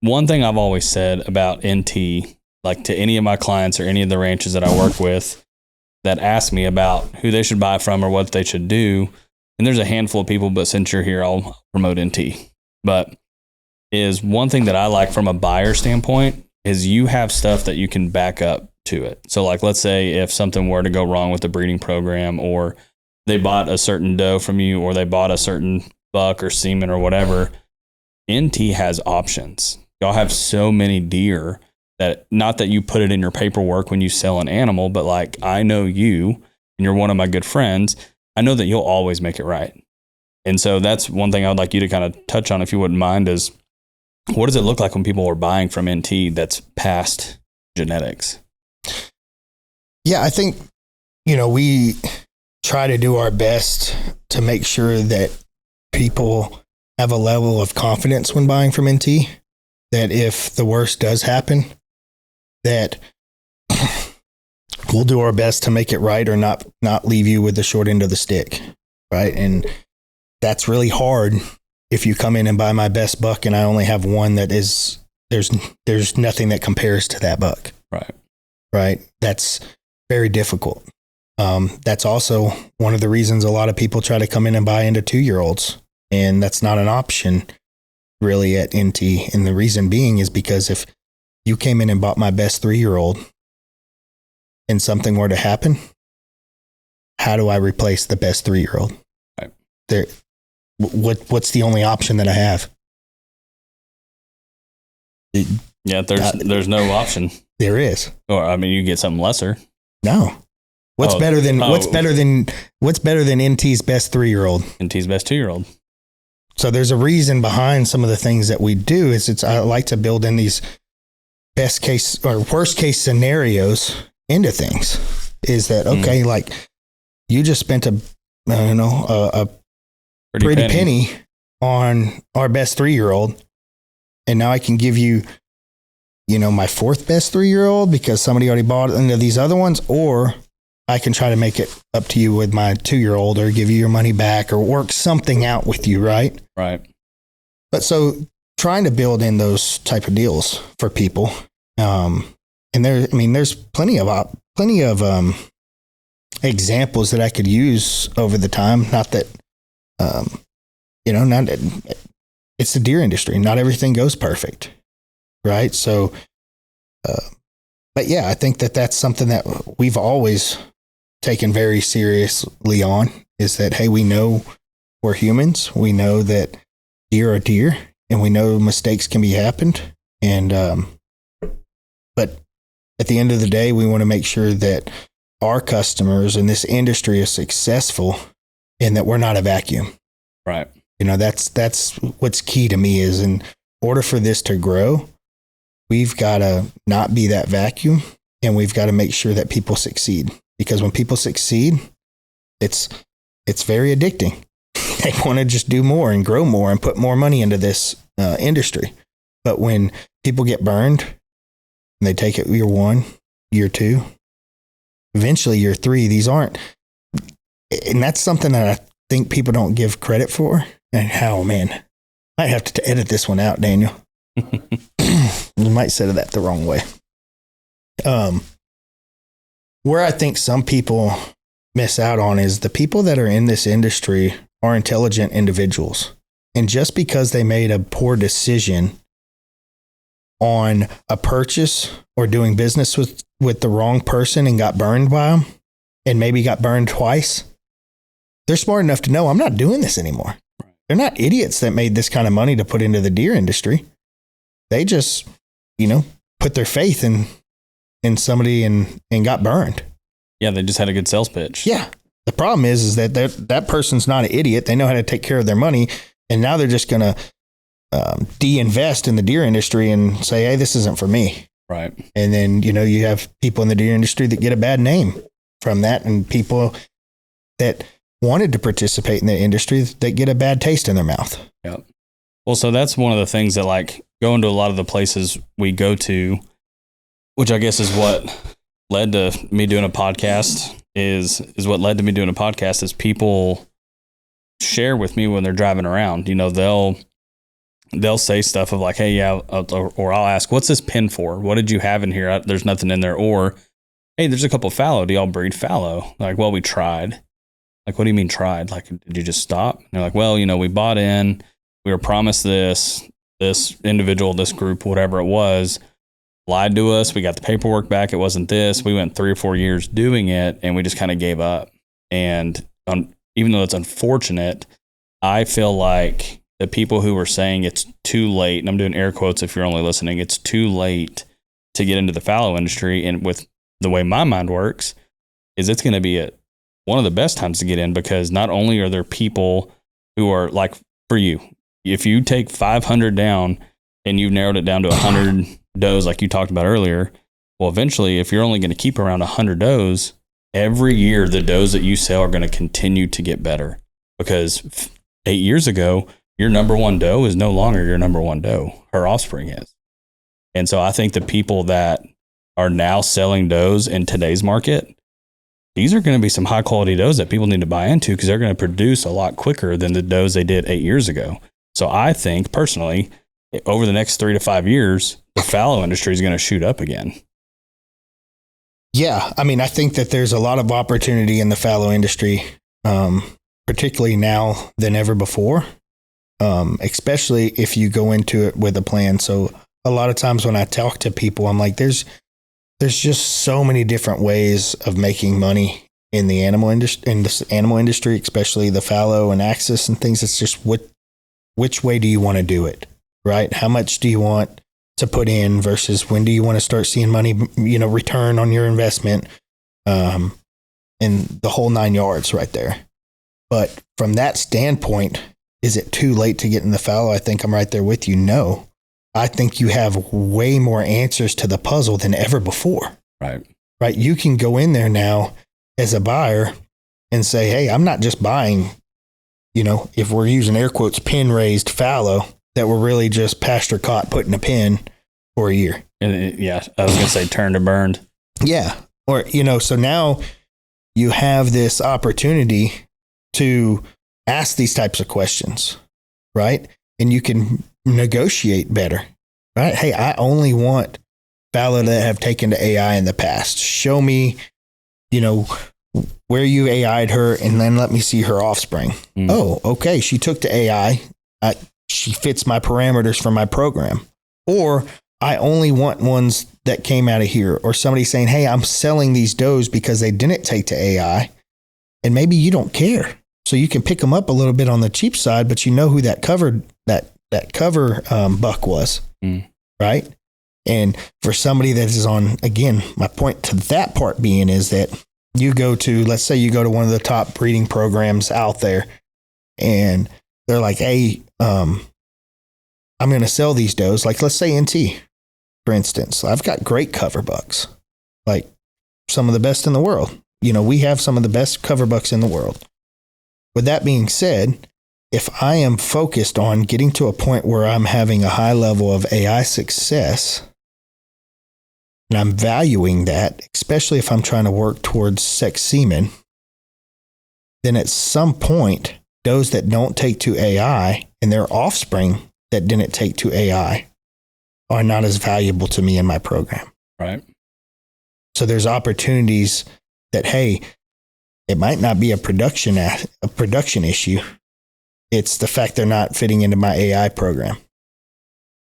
One thing I've always said about NT, like to any of my clients or any of the ranches that I work with that ask me about who they should buy from or what they should do, and there's a handful of people, but since you're here, I'll promote NT. But is one thing that I like from a buyer standpoint is you have stuff that you can back up to it. So like, let's say if something were to go wrong with the breeding program or they bought a certain doe from you, or they bought a certain buck or semen or whatever. NT has options. Y'all have so many deer that, not that you put it in your paperwork when you sell an animal, but like, I know you and you're one of my good friends. I know that you'll always make it right. And so that's one thing I would like you to kind of touch on, if you wouldn't mind, is what does it look like when people are buying from NT that's past genetics? Yeah, I think, we try to do our best to make sure that people have a level of confidence when buying from NT, that if the worst does happen, that we'll do our best to make it right, or not leave you with the short end of the stick, right? And that's really hard if you come in and buy my best buck and I only have one that is, there's nothing that compares to that buck. Right. That's very difficult. That's also one of the reasons a lot of people try to come in and buy into 2-year-olds, and that's not an option really at NT. And the reason being is because if you came in and bought my best 3-year-old and something were to happen, how do I replace the best 3-year-old? Right. What's the only option that I have? Yeah, there's no option. There is. Or I mean, you get something lesser. No. What's better than NT's best 3-year-old? NT's best 2-year-old. So there's a reason behind some of the things that we do. I like to build in these best case or worst case scenarios into things. Is that okay? Like, you just spent a pretty penny on our best 3-year-old, and now I can give you, my 4th best 3-year-old because somebody already bought into these other ones, or I can try to make it up to you with my 2-year-old, or give you your money back, or work something out with you, right? Right. But so trying to build in those type of deals for people, and there's plenty of examples that I could use over the time. Not that, it's the deer industry. Not everything goes perfect, right? So, but yeah, I think that's something that we've always taken very seriously on, is that, hey, we know we're humans. We know that deer are deer, and we know mistakes can be happened. And, but at the end of the day, we want to make sure that our customers in this industry is successful, and that we're not a vacuum. Right. That's what's key to me, is in order for this to grow, we've got to not be that vacuum, and we've got to make sure that people succeed. Because when people succeed, it's very addicting. They want to just do more and grow more and put more money into this industry. But when people get burned, and they take it year 1, year 2, eventually year 3, these aren't. And that's something that I think people don't give credit for. And how, man, I have to edit this one out, Daniel. You might say that the wrong way. Where I think some people miss out on is the people that are in this industry are intelligent individuals. And just because they made a poor decision on a purchase or doing business with the wrong person and got burned by them, and maybe got burned twice, they're smart enough to know, I'm not doing this anymore. They're not idiots that made this kind of money to put into the deer industry. They just, put their faith in somebody and got burned. Yeah, they just had a good sales pitch. Yeah. The problem is that that person's not an idiot. They know how to take care of their money, and now they're just going to de-invest in the deer industry and say, hey, this isn't for me. Right. And then, you have people in the deer industry that get a bad name from that, and people that wanted to participate in the industry that get a bad taste in their mouth. Yep. Well, so that's one of the things that, like, going to a lot of the places we go to, which I guess is what led to me doing a podcast, is people share with me when they're driving around. They'll say stuff of like, hey, yeah, or I'll ask, what's this pin for? What did you have in here? There's nothing in there. Or, hey, there's a couple fallow. Do y'all breed fallow? Like, well, we tried. Like, what do you mean tried? Like, did you just stop? And they're like, well, we bought in, we were promised this individual, this group, whatever it was, lied to us. We got the paperwork back. It wasn't this. We went 3 or 4 years doing it, and we just kind of gave up. And even though it's unfortunate, I feel like the people who were saying it's too late, and I'm doing air quotes if you're only listening, it's too late to get into the fallow industry. And with the way my mind works, is it's going to be one of the best times to get in, because not only are there people who are like, for you, if you take 500 down and you've narrowed it down to 100 does like you talked about earlier, well, eventually, if you're only going to keep around 100 does, every year the does that you sell are going to continue to get better, because 8 years ago, your number one doe is no longer your number one doe. Her offspring is. And so I think the people that are now selling does in today's market, these are going to be some high quality does that people need to buy into, because they're going to produce a lot quicker than the does they did 8 years ago. So I think personally, over the next 3 to 5 years, the fallow industry is going to shoot up again. Yeah. I mean, I think that there's a lot of opportunity in the fallow industry, particularly now than ever before, especially if you go into it with a plan. So a lot of times when I talk to people, I'm like, there's just so many different ways of making money in the animal industry, especially the fallow and axis and things. It's just which way do you want to do it, right? How much do you want to put in versus when do you want to start seeing money, return on your investment, and the whole 9 yards right there. But from that standpoint, is it too late to get in the fallow? I think I'm right there with you. No, I think you have way more answers to the puzzle than ever before. Right. You can go in there now as a buyer and say, hey, I'm not just buying, if we're using air quotes, pin raised fallow that were really just pasture caught, put in a pen for a year. And I was going to say turned or burned. Yeah. Or, so now you have this opportunity to ask these types of questions, right? And you can negotiate better, right? Hey, I only want fallow that have taken to AI in the past. Show me, where you AI'd her, and then let me see her offspring. Oh, okay. She took to AI. She fits my parameters for my program. Or I only want ones that came out of here. Or somebody saying, hey, I'm selling these does because they didn't take to AI. And maybe you don't care. So you can pick them up a little bit on the cheap side, but you know who that cover buck was, right? And for somebody that is on, again, my point to that part being is that let's say you go to one of the top breeding programs out there, and they're like, hey, I'm going to sell these does. Like, let's say NT, for instance. I've got great cover bucks, like some of the best in the world. We have some of the best cover bucks in the world. With that being said, if I am focused on getting to a point where I'm having a high level of AI success, and I'm valuing that, especially if I'm trying to work towards sex semen, then at some point, those that don't take to AI and their offspring that didn't take to AI are not as valuable to me in my program. Right. So there's opportunities that, hey, it might not be a production issue. It's the fact they're not fitting into my AI program.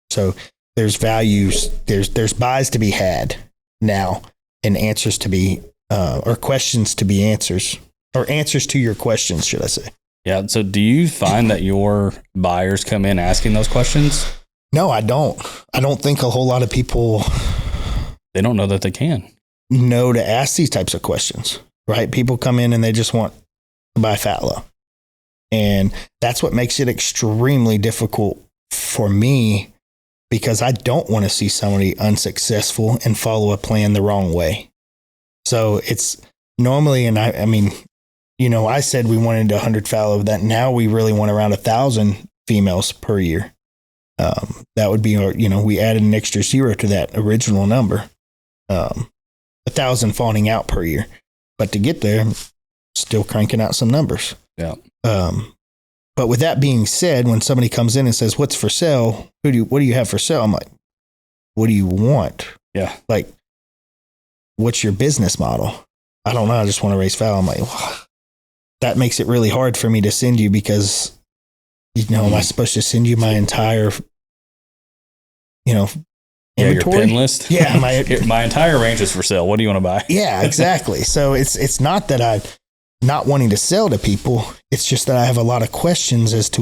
So there's values, there's buys to be had now, and answers to be, or questions to be answers, or answers to your questions, should I say. Yeah. So do you find that your buyers come in asking those questions? No, I don't. I don't think a whole lot of people, they don't know that they can know to ask these types of questions, right? People come in and they just want to buy fallow. And that's what makes it extremely difficult for me, because I don't want to see somebody unsuccessful and follow a plan the wrong way. So it's normally, and I mean, I said we wanted 100 fallow, that now we really want around 1,000 females per year. That would be, we added an extra 0 to that original number, 1,000 fawning out per year. But to get there, still cranking out some numbers. Yeah. But with that being said, when somebody comes in and says, what's for sale? What do you have for sale? I'm like, what do you want? Yeah. Like, what's your business model? I don't know. I just want to raise fallow. I'm like, well, that makes it really hard for me to send you, because, am I supposed to send you my entire, inventory? Yeah, your pin list. Yeah. My entire range is for sale. What do you want to buy? Yeah, exactly. So it's not that not wanting to sell to people. It's just that I have a lot of questions as to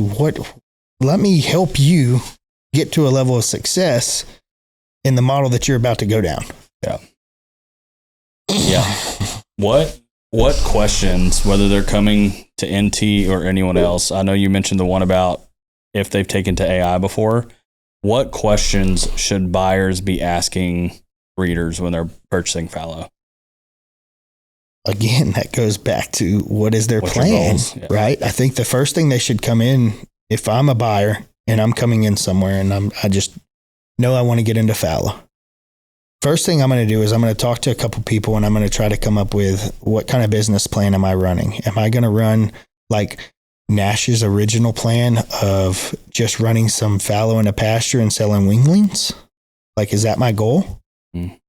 let me help you get to a level of success in the model that you're about to go down. Yeah. Yeah. What questions, whether they're coming to NT or anyone else, I know you mentioned the one about if they've taken to AI before, what questions should buyers be asking breeders when they're purchasing fallow? Again, that goes back to what is their What's your plan, goals? Yeah. right? I think the first thing they should come in, if I'm a buyer and I'm coming in somewhere and I just know I want to get into fallow, first thing I'm going to do is I'm going to talk to a couple people and I'm going to try to come up with what kind of business plan am I running? Am I going to run like Nash's original plan of just running some fallow in a pasture and selling winglings? Like, is that my goal? Mm.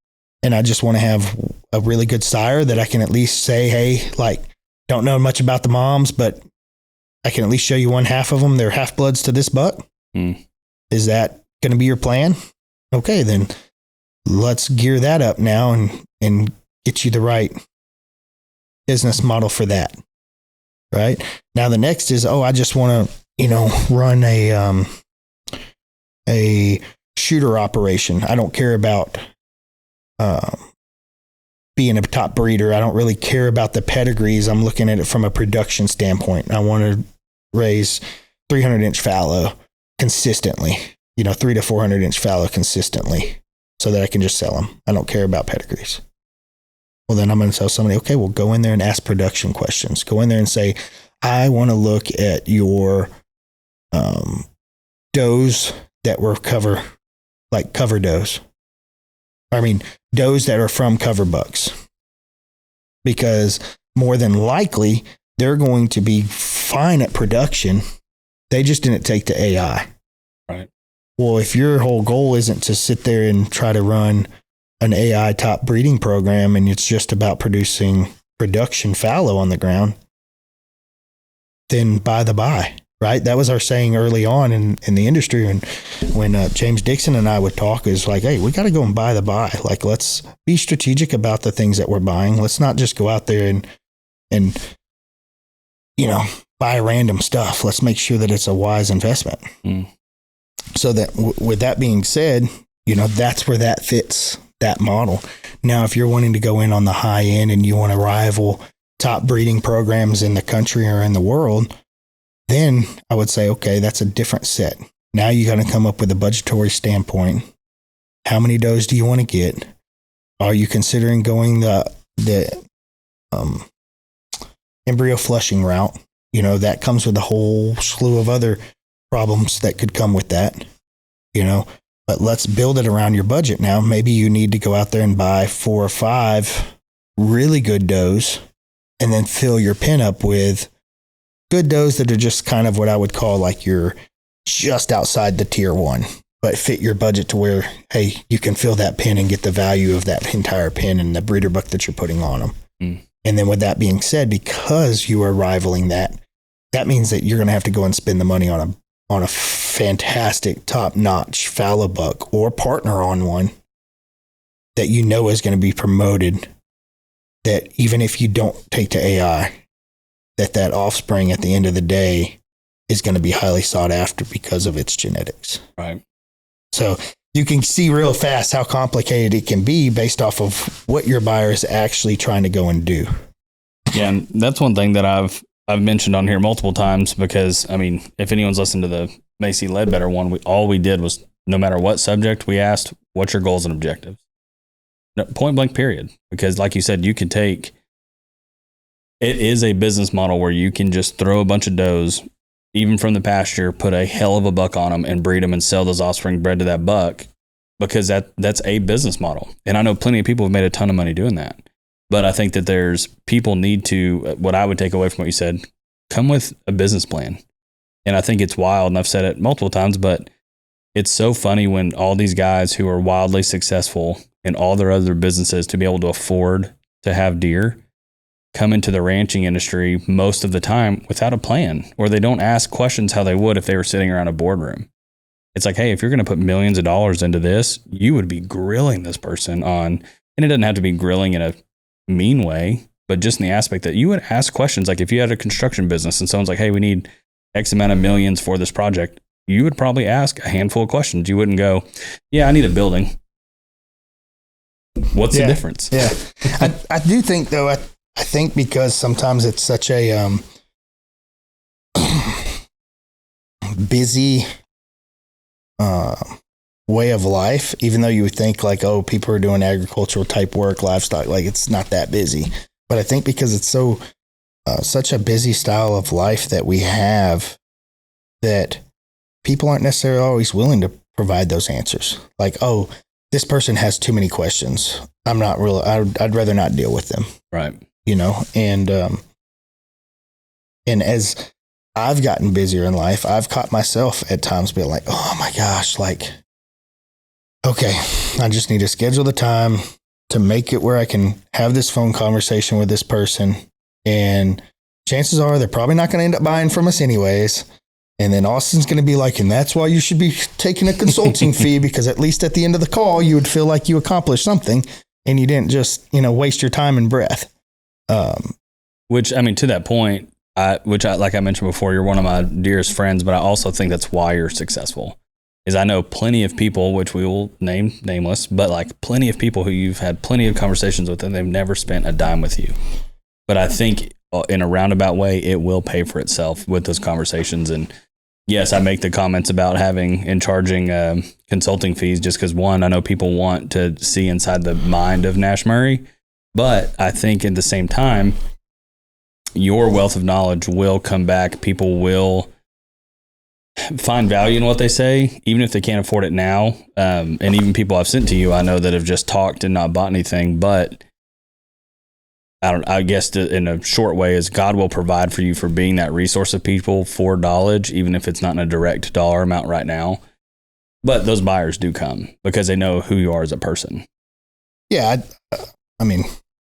And I just want to have a really good sire that I can at least say, hey, like, don't know much about the moms, but I can at least show you one half of them. They're half bloods to this buck. Mm. Is that going to be your plan? Okay, then let's gear that up now and get you the right business model for that. Right now, the next is, I just want to, run a shooter operation. I don't care about being a top breeder. I don't really care about the pedigrees. I'm looking at it from a production standpoint. I want to raise 300-inch fallow consistently, 300 to 400-inch fallow consistently so that I can just sell them. I don't care about pedigrees. Well, then I'm going to tell somebody, okay, well, go in there and ask production questions. Go in there and say, I want to look at your does that were cover does. I mean, does that are from cover bucks. Because more than likely, they're going to be fine at production. They just didn't take the AI. Right. Well, if your whole goal isn't to sit there and try to run an AI top breeding program and it's just about producing production fallow on the ground, then buy the buy, right? That was our saying early on in the industry. And when James Dixon and I would talk, is like, hey, we got to go and buy the buy. Like, let's be strategic about the things that we're buying. Let's not just go out there and buy random stuff. Let's make sure that it's a wise investment. Mm. So that with that being said, that's where that fits that model. Now, if you're wanting to go in on the high end and you want to rival top breeding programs in the country or in the world, then I would say, okay, that's a different set. Now you got to come up with a budgetary standpoint. How many does do you want to get? Are you considering going the embryo flushing route? That comes with a whole slew of other problems that could come with that, but let's build it around your budget now. Maybe you need to go out there and buy 4 or 5 really good does and then fill your pen up with good does that are just kind of what I would call like you're just outside the tier 1, but fit your budget to where, hey, you can fill that pen and get the value of that entire pen and the breeder buck that you're putting on them. Mm. And then with that being said, because you are rivaling that means that you're going to have to go and spend the money on a fantastic top-notch fallow buck or partner on one that is going to be promoted, that even if you don't take to AI, that offspring at the end of the day is going to be highly sought after because of its genetics. Right. So you can see real fast how complicated it can be based off of what your buyer is actually trying to go and do. Yeah, and that's one thing that I've mentioned on here multiple times because, I mean, if anyone's listened to the Macy Ledbetter one, all we did was no matter what subject we asked, what's your goals and objectives? No, point blank, period. Because like you said, it is a business model where you can just throw a bunch of does, even from the pasture, put a hell of a buck on them and breed them and sell those offspring bred to that buck because that's a business model. And I know plenty of people have made a ton of money doing that. But I think that people need to, what I would take away from what you said, come with a business plan. And I think it's wild, and I've said it multiple times, but it's so funny when all these guys who are wildly successful in all their other businesses to be able to afford to have deer come into the ranching industry most of the time without a plan, or they don't ask questions how they would if they were sitting around a boardroom. It's like, hey, if you're going to put millions of dollars into this, you would be grilling this person on, and it doesn't have to be grilling in a mean way, but just in the aspect that you would ask questions. Like if you had a construction business and someone's like, hey, we need X amount of millions for this project, you would probably ask a handful of questions. You wouldn't go, yeah, I need a building. What's the difference? Yeah. I do think, though, I think because sometimes it's such a busy way of life, even though you would think like, oh, people are doing agricultural type work, livestock, like it's not that busy. But I think because it's so such a busy style of life that we have, that people aren't necessarily always willing to provide those answers. Like, oh, this person has too many questions. I'm not real. I'd rather not deal with them. Right. You know, and as I've gotten busier in life, I've caught myself at times being like, oh my gosh, like, okay, I just need to schedule the time to make it where I can have this phone conversation with this person. And chances are they're probably not going to end up buying from us anyways. And then Austin's going to be like, and that's why you should be taking a consulting fee, because at least at the end of the call, you would feel like you accomplished something and you didn't just, waste your time and breath. Which, I mean, to that point, like I mentioned before, you're one of my dearest friends, but I also think that's why you're successful. Is I know plenty of people, which we will name nameless, but like plenty of people who you've had plenty of conversations with and they've never spent a dime with you. But I think in a roundabout way, it will pay for itself with those conversations. And yes, I make the comments about having and charging consulting fees just because, one, I know people want to see inside the mind of Nash Murray. But I think at the same time, your wealth of knowledge will come back. People will find value in what they say, even if they can't afford it now. And even people I've sent to you, I know that have just talked and not bought anything. But I guess in a short way is God will provide for you for being that resource of people for knowledge, even if it's not in a direct dollar amount right now. But those buyers do come because they know who you are as a person. Yeah, I mean,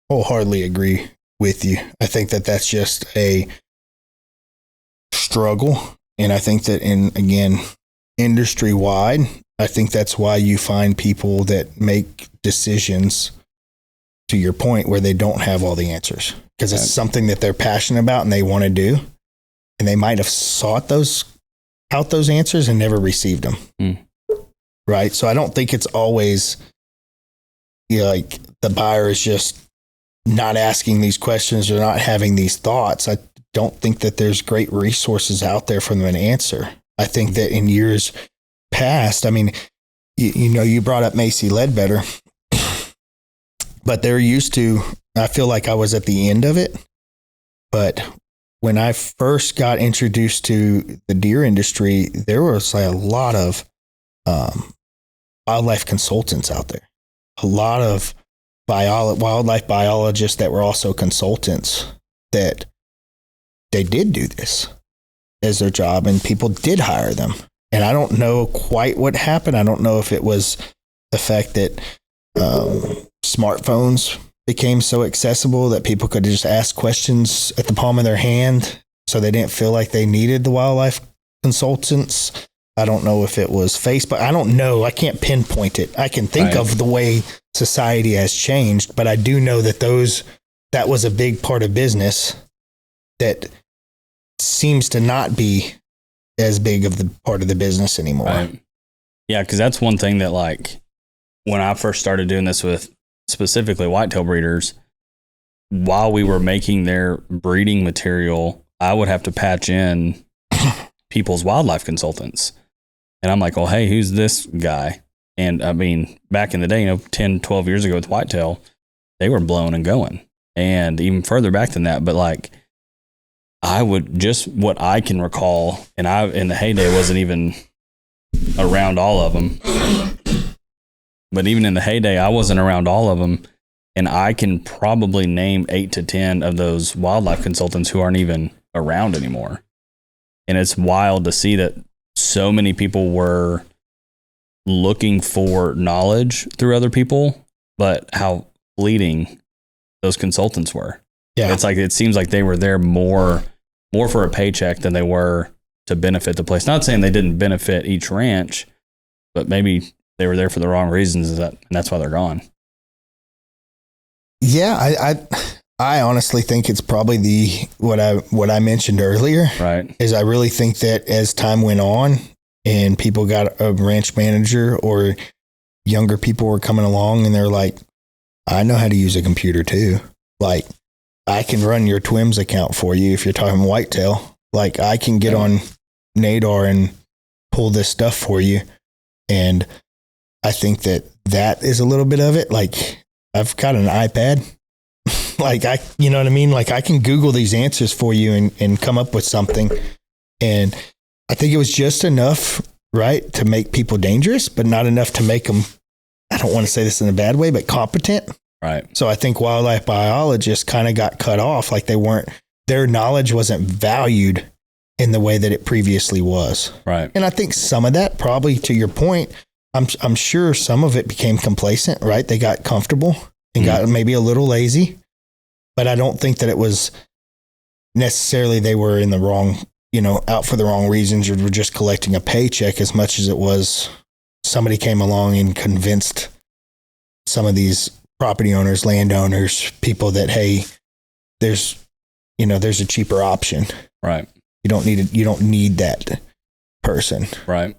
wholeheartedly agree with you. I think that that's just a struggle. And I think that again, industry wide, I think that's why you find people that make decisions, to your point, where they don't have all the answers because it's something that they're passionate about and they want to do. And they might have sought those answers and never received them. Right. So I don't think it's always like the buyer is just not asking these questions or not having these thoughts. I don't think that there's great resources out there for them to answer. I think that in years past, I mean, you brought up Macy Ledbetter, but they're used to, I feel like I was at the end of it. But when I first got introduced to the deer industry, there was like a lot of wildlife consultants out there, a lot of wildlife biologists that were also consultants, that they did do this as their job and people did hire them. And I don't know quite what happened. I don't know if it was the fact that smartphones became so accessible that people could just ask questions at the palm of their hand, so they didn't feel like they needed the wildlife consultants. I don't know if it was Facebook. I don't know. I can't pinpoint it. I can think of the way society has changed, but I do know that that was a big part of business that seems to not be as big of the part of the business anymore. Right. Yeah, because that's one thing that, like, when I first started doing this with specifically whitetail breeders, while we were making their breeding material, I would have to patch in people's wildlife consultants. And I'm like, well, hey, who's this guy? And I mean, back in the day, 10, 12 years ago with whitetail, they were blowing and going. And even further back than that, but like, I would just what I can recall, and I in the heyday wasn't even around all of them. But even in the heyday, I wasn't around all of them. And I can probably name 8 to 10 of those wildlife consultants who aren't even around anymore. And it's wild to see that so many people were looking for knowledge through other people, but how fleeting those consultants were. Yeah. It's like, it seems like they were there more for a paycheck than they were to benefit the place. Not saying they didn't benefit each ranch, but maybe they were there for the wrong reasons, and that's why they're gone. Yeah, I honestly think it's probably what I mentioned earlier. Right. Is I really think that as time went on and people got a ranch manager or younger people were coming along and they're like, I know how to use a computer too. Like, I can run your TWIMS account for you if you're talking whitetail. Like, I can get on Nadar and pull this stuff for you. And I think that is a little bit of it. Like, I've got an iPad. Like, you know what I mean? Like, I can Google these answers for you and come up with something. And I think it was just enough, right, to make people dangerous, but not enough to make them, I don't want to say this in a bad way, but competent. Right. So I think wildlife biologists kind of got cut off. Like, their knowledge wasn't valued in the way that it previously was. Right. And I think some of that, probably to your point, I'm sure some of it became complacent, right? They got comfortable and got maybe a little lazy. But I don't think that it was necessarily they were in the wrong, out for the wrong reasons or were just collecting a paycheck as much as it was somebody came along and convinced some of these property owners, landowners, people that, hey, there's a cheaper option. Right. You don't need that person. Right.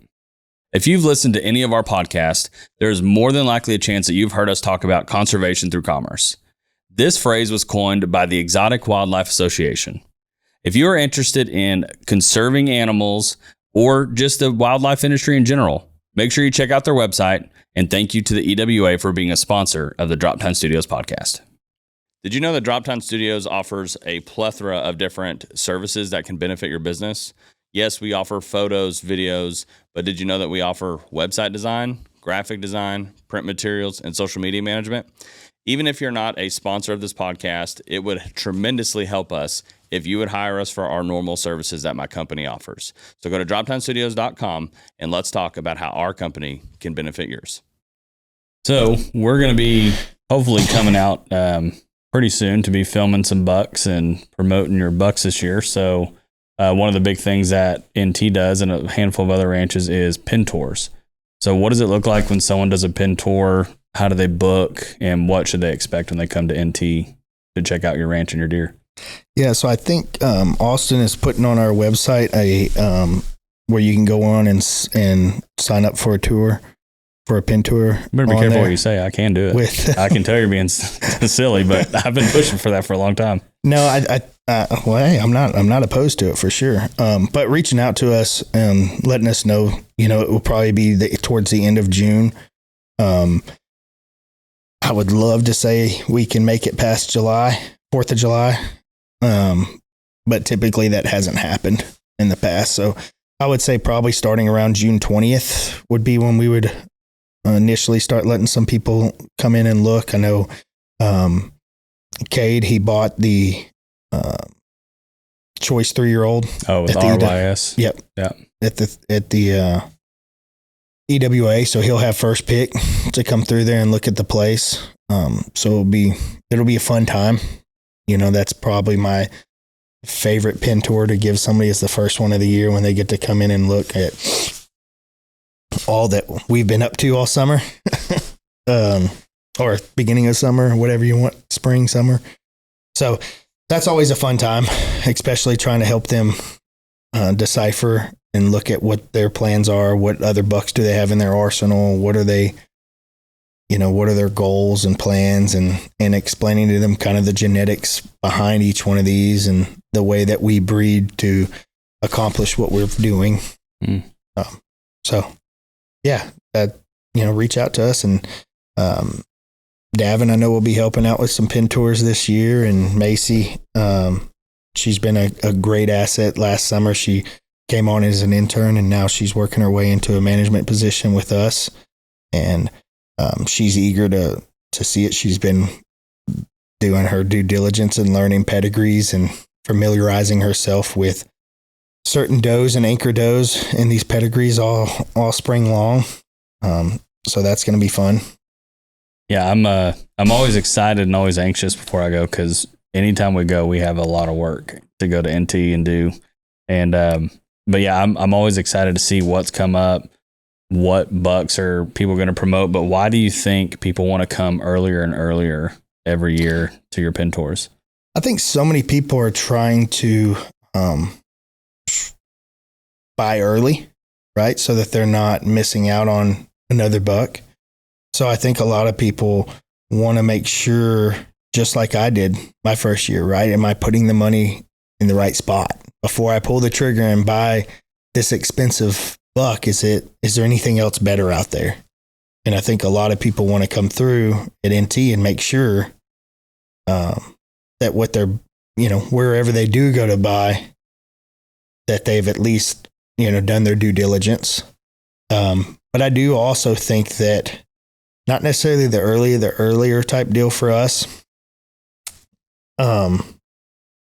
If you've listened to any of our podcasts, there's more than likely a chance that you've heard us talk about conservation through commerce. This phrase was coined by the Exotic Wildlife Association. If you are interested in conserving animals or just the wildlife industry in general, make sure you check out their website, and thank you to the EWA for being a sponsor of the Droptine Studios podcast. Did you know that Droptine Studios offers a plethora of different services that can benefit your business? Yes, we offer photos, videos, but did you know that we offer website design, graphic design, print materials, and social media management? Even if you're not a sponsor of this podcast, it would tremendously help us if you would hire us for our normal services that my company offers. So go to droptinestudios.com and let's talk about how our company can benefit yours. So we're going to be hopefully coming out pretty soon to be filming some bucks and promoting your bucks this year. So one of the big things that NT does and a handful of other ranches is pin tours. So what does it look like when someone does a pin tour? How do they book, and what should they expect when they come to NT to check out your ranch and your deer? Yeah, so I think Austin is putting on our website where you can go on and sign up for a tour, for a pin tour. You better be careful what you say. I can do it. I can tell you're being silly, but I've been pushing for that for a long time. No, hey, I'm not opposed to it for sure. But reaching out to us and letting us know, it will probably be towards the end of June. I would love to say we can make it past July, 4th of July. But typically that hasn't happened in the past. So I would say probably starting around June 20th would be when we would initially start letting some people come in and look. I know Cade, he bought the Choice 3-year-old. Oh, with RYS. Yep. Yeah. At the EWA, so he'll have first pick to come through there and look at the place. So it'll be a fun time. That's probably my favorite pin tour to give somebody as the first one of the year, when they get to come in and look at all that we've been up to all summer, or beginning of summer, whatever you want, spring, summer. So that's always a fun time, especially trying to help them decipher and look at what their plans are, what other bucks do they have in their arsenal, what are they, what are their goals and plans, and explaining to them kind of the genetics behind each one of these and the way that we breed to accomplish what we're doing. So yeah, reach out to us, and Davin, I know, will be helping out with some pin tours this year, and Macy, she's been a great asset. Last summer, she came on as an intern, and now she's working her way into a management position with us. And she's eager to see it. She's been doing her due diligence and learning pedigrees and familiarizing herself with certain does and anchor does in these pedigrees all spring long. So that's going to be fun. Yeah, I'm always excited and always anxious before I go, because anytime we go, we have a lot of work to go to NT and do. And but yeah, I'm always excited to see what's come up, what bucks are people going to promote. But why do you think people want to come earlier and earlier every year to your pin tours? I think so many people are trying to buy early, right? So that they're not missing out on another buck. So I think a lot of people want to make sure, just like I did my first year, right? Am I putting the money in the right spot before I pull the trigger and buy this expensive buck? Is there anything else better out there? And I think a lot of people want to come through at NT and make sure that what they're, wherever they do go to buy, that they've at least, done their due diligence. But I do also think that not necessarily the earlier type deal for us. But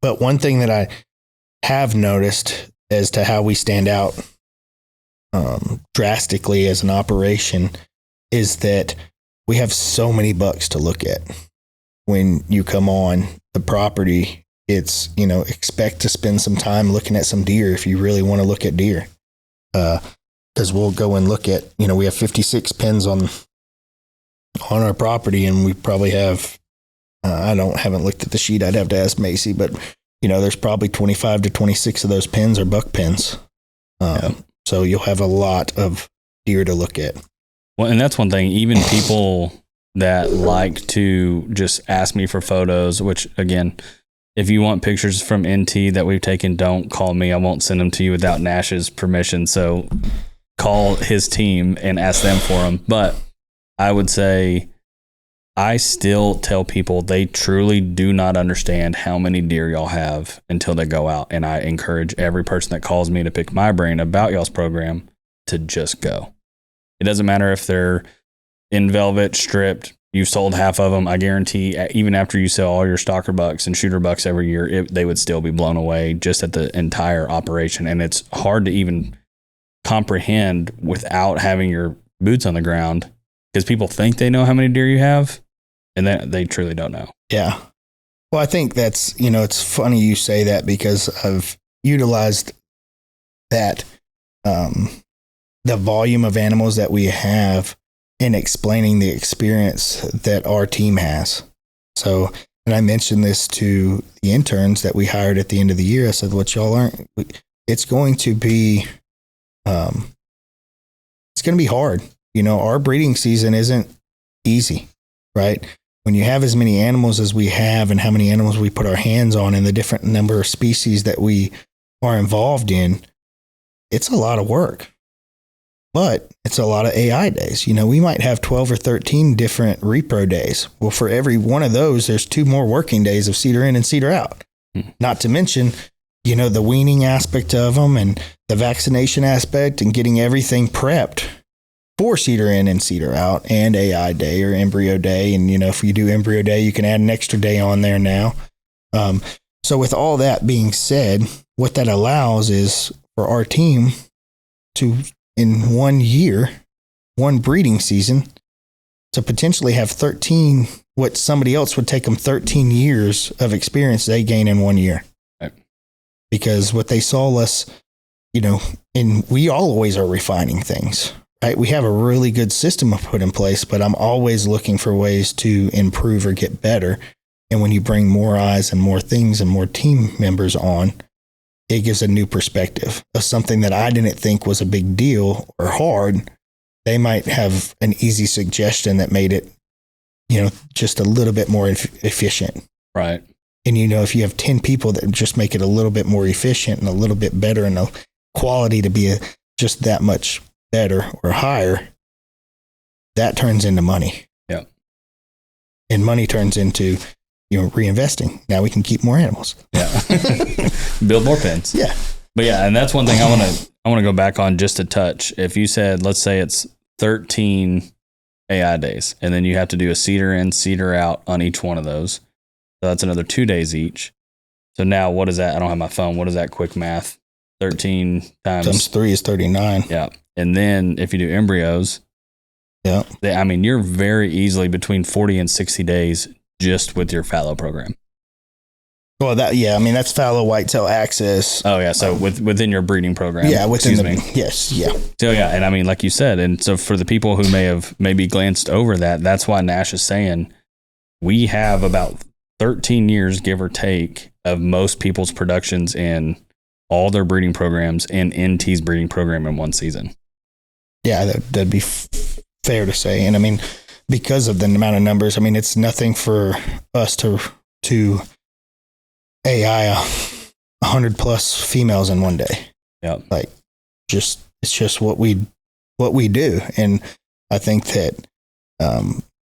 one thing that I have noticed as to how we stand out drastically as an operation is that we have so many bucks to look at. When you come on the property, it's, expect to spend some time looking at some deer if you really want to look at deer. Because we'll go and look at, we have 56 pins on our property, and we probably have, haven't looked at the sheet. I'd have to ask Macy, but there's probably 25 to 26 of those pins are buck pins. So you'll have a lot of deer to look at. Well, and that's one thing, even people that like to just ask me for photos, which again, if you want pictures from NT that we've taken, don't call me. I won't send them to you without Nash's permission. So call his team and ask them for them. But I would say I still tell people they truly do not understand how many deer y'all have until they go out. And I encourage every person that calls me to pick my brain about y'all's program to just go. It doesn't matter if they're in velvet, stripped, you've sold half of them. I guarantee even after you sell all your stalker bucks and shooter bucks every year, they would still be blown away just at the entire operation. And it's hard to even comprehend without having your boots on the ground, because people think they know how many deer you have, and they truly don't know. Yeah. Well, I think that's, it's funny you say that, because I've utilized that, the volume of animals that we have in explaining the experience that our team has. So, and I mentioned this to the interns that we hired at the end of the year. I said, what y'all learn, it's going to be hard. Our breeding season isn't easy, right? When you have as many animals as we have, and how many animals we put our hands on, and the different number of species that we are involved in, it's a lot of work. But it's a lot of AI days. We might have 12 or 13 different repro days. Well, for every one of those, there's 2 more working days of cedar in and cedar out. Not to mention, the weaning aspect of them, and the vaccination aspect, and getting everything prepped for cedar in and cedar out, and AI day or embryo day. And, if you do embryo day, you can add an extra day on there now. So with all that being said, what that allows is for our team to, in 1 year, 1 breeding season, to potentially have 13, what somebody else would take them 13 years of experience they gain in 1 year. Right. Because what they saw us, and we always are refining things, right? We have a really good system put in place, but I'm always looking for ways to improve or get better. And when you bring more eyes and more things and more team members on, it gives a new perspective of something that I didn't think was a big deal or hard. They might have an easy suggestion that made it, just a little bit more efficient. Right. And, if you have 10 people that just make it a little bit more efficient and a little bit better, and the quality to be just that much better or higher, that turns into money. Yeah. And money turns into, reinvesting. Now we can keep more animals. Yeah. Build more pens. Yeah. But yeah, and that's one thing I want to go back on just a touch. If you said, let's say it's 13 AI days, and then you have to do a cedar in, cedar out on each one of those. So that's another 2 days each. So now what is that? I don't have my phone. What is that quick math? 13 times 3 is 39. Yeah. And then if you do embryos, yeah, you're very easily between 40 and 60 days just with your fallow program. Well, that's fallow, whitetail, access. Oh yeah, so within your breeding program. Yeah, yes, yeah. So yeah, and like you said, and so for the people who maybe glanced over that, that's why Nash is saying we have about 13 years, give or take, of most people's productions in all their breeding programs and NT's breeding program in one season. Yeah, that'd be fair to say. And I mean, because of the amount of numbers, I mean, it's nothing for us to AI 100 plus females in one day. Yeah. Like it's just what we do. And I think that,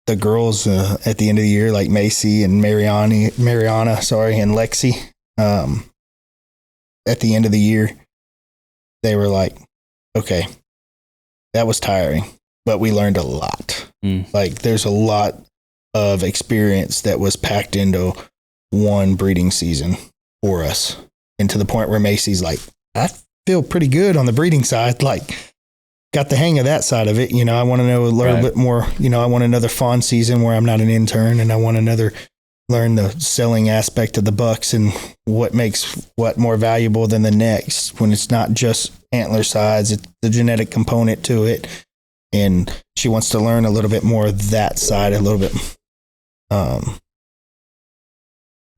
the girls, at the end of the year, like Macy and Mariana, and Lexi, at the end of the year, they were like, okay, that was tiring, but we learned a lot. Like there's a lot of experience that was packed into one breeding season for us. And to the point where Macy's like, I feel pretty good on the breeding side. Like got the hang of that side of it. You know, I want to know a little bit more, you know, I want another fawn season where I'm not an intern, and I want learn the selling aspect of the bucks and what makes what more valuable than the next, when it's not just antler size, it's the genetic component to it. And she wants to learn a little bit more of that side, a little bit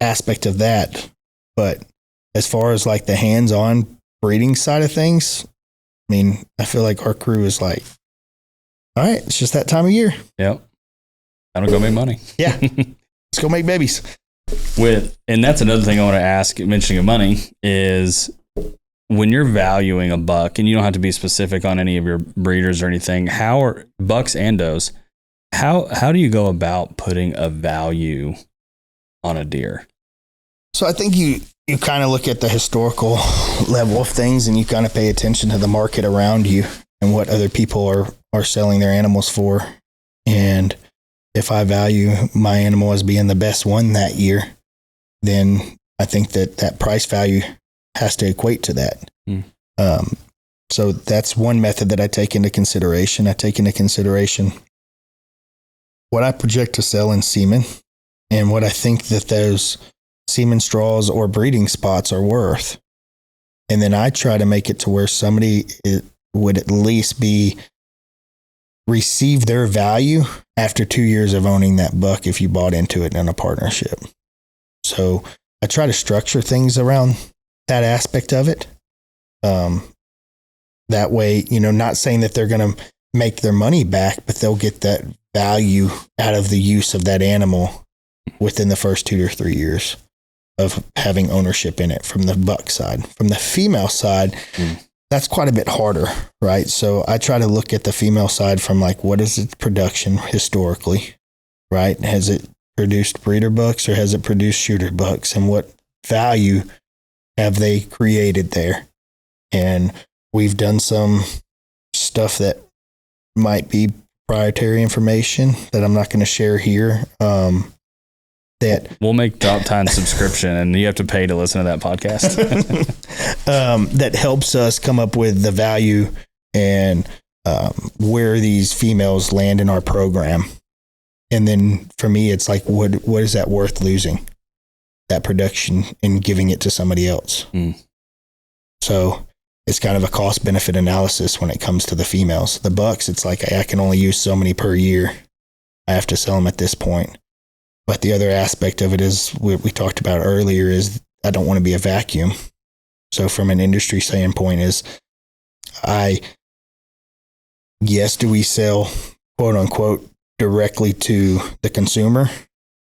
aspect of that. But as far as like the hands-on breeding side of things, I mean, I feel like our crew is like, all right, it's just that time of year. Yep. I don't go make money. Yeah. Let's go make babies. And that's another thing I want to ask, mentioning of money, is when you're valuing a buck, and you don't have to be specific on any of your breeders or anything, how are bucks and does, how do you go about putting a value on a deer? So I think you kind of look at the historical level of things, and you kind of pay attention to the market around you and what other people are selling their animals for. And if I value my animal as being the best one that year, then I think that price value has to equate to that. So that's one method that I take into consideration. I take into consideration what I project to sell in semen and what I think that those semen straws or breeding spots are worth. And then I try to make it to where somebody would at least receive their value after 2 years of owning that buck if you bought into it in a partnership. So I try to structure things around that aspect of it. That way, you know, not saying that they're going to make their money back, but they'll get that value out of the use of that animal within the first 2 or 3 years of having ownership in it from the buck side. From the female side, that's quite a bit harder, right? So I try to look at the female side from like, what is its production historically, right? Has it produced breeder bucks or has it produced shooter bucks? And what value have they created there? And we've done some stuff that might be proprietary information that I'm not going to share here. That we'll make Droptine subscription, and you have to pay to listen to that podcast. That helps us come up with the value and where these females land in our program. And then for me, it's like, what is that worth losing? That production and giving it to somebody else. So it's kind of a cost benefit analysis when it comes to the females. The bucks, it's like I can only use so many per year. I have to sell them at this point. But the other aspect of it is what we talked about earlier is I don't want to be a vacuum. So from an industry standpoint is do we sell quote unquote directly to the consumer?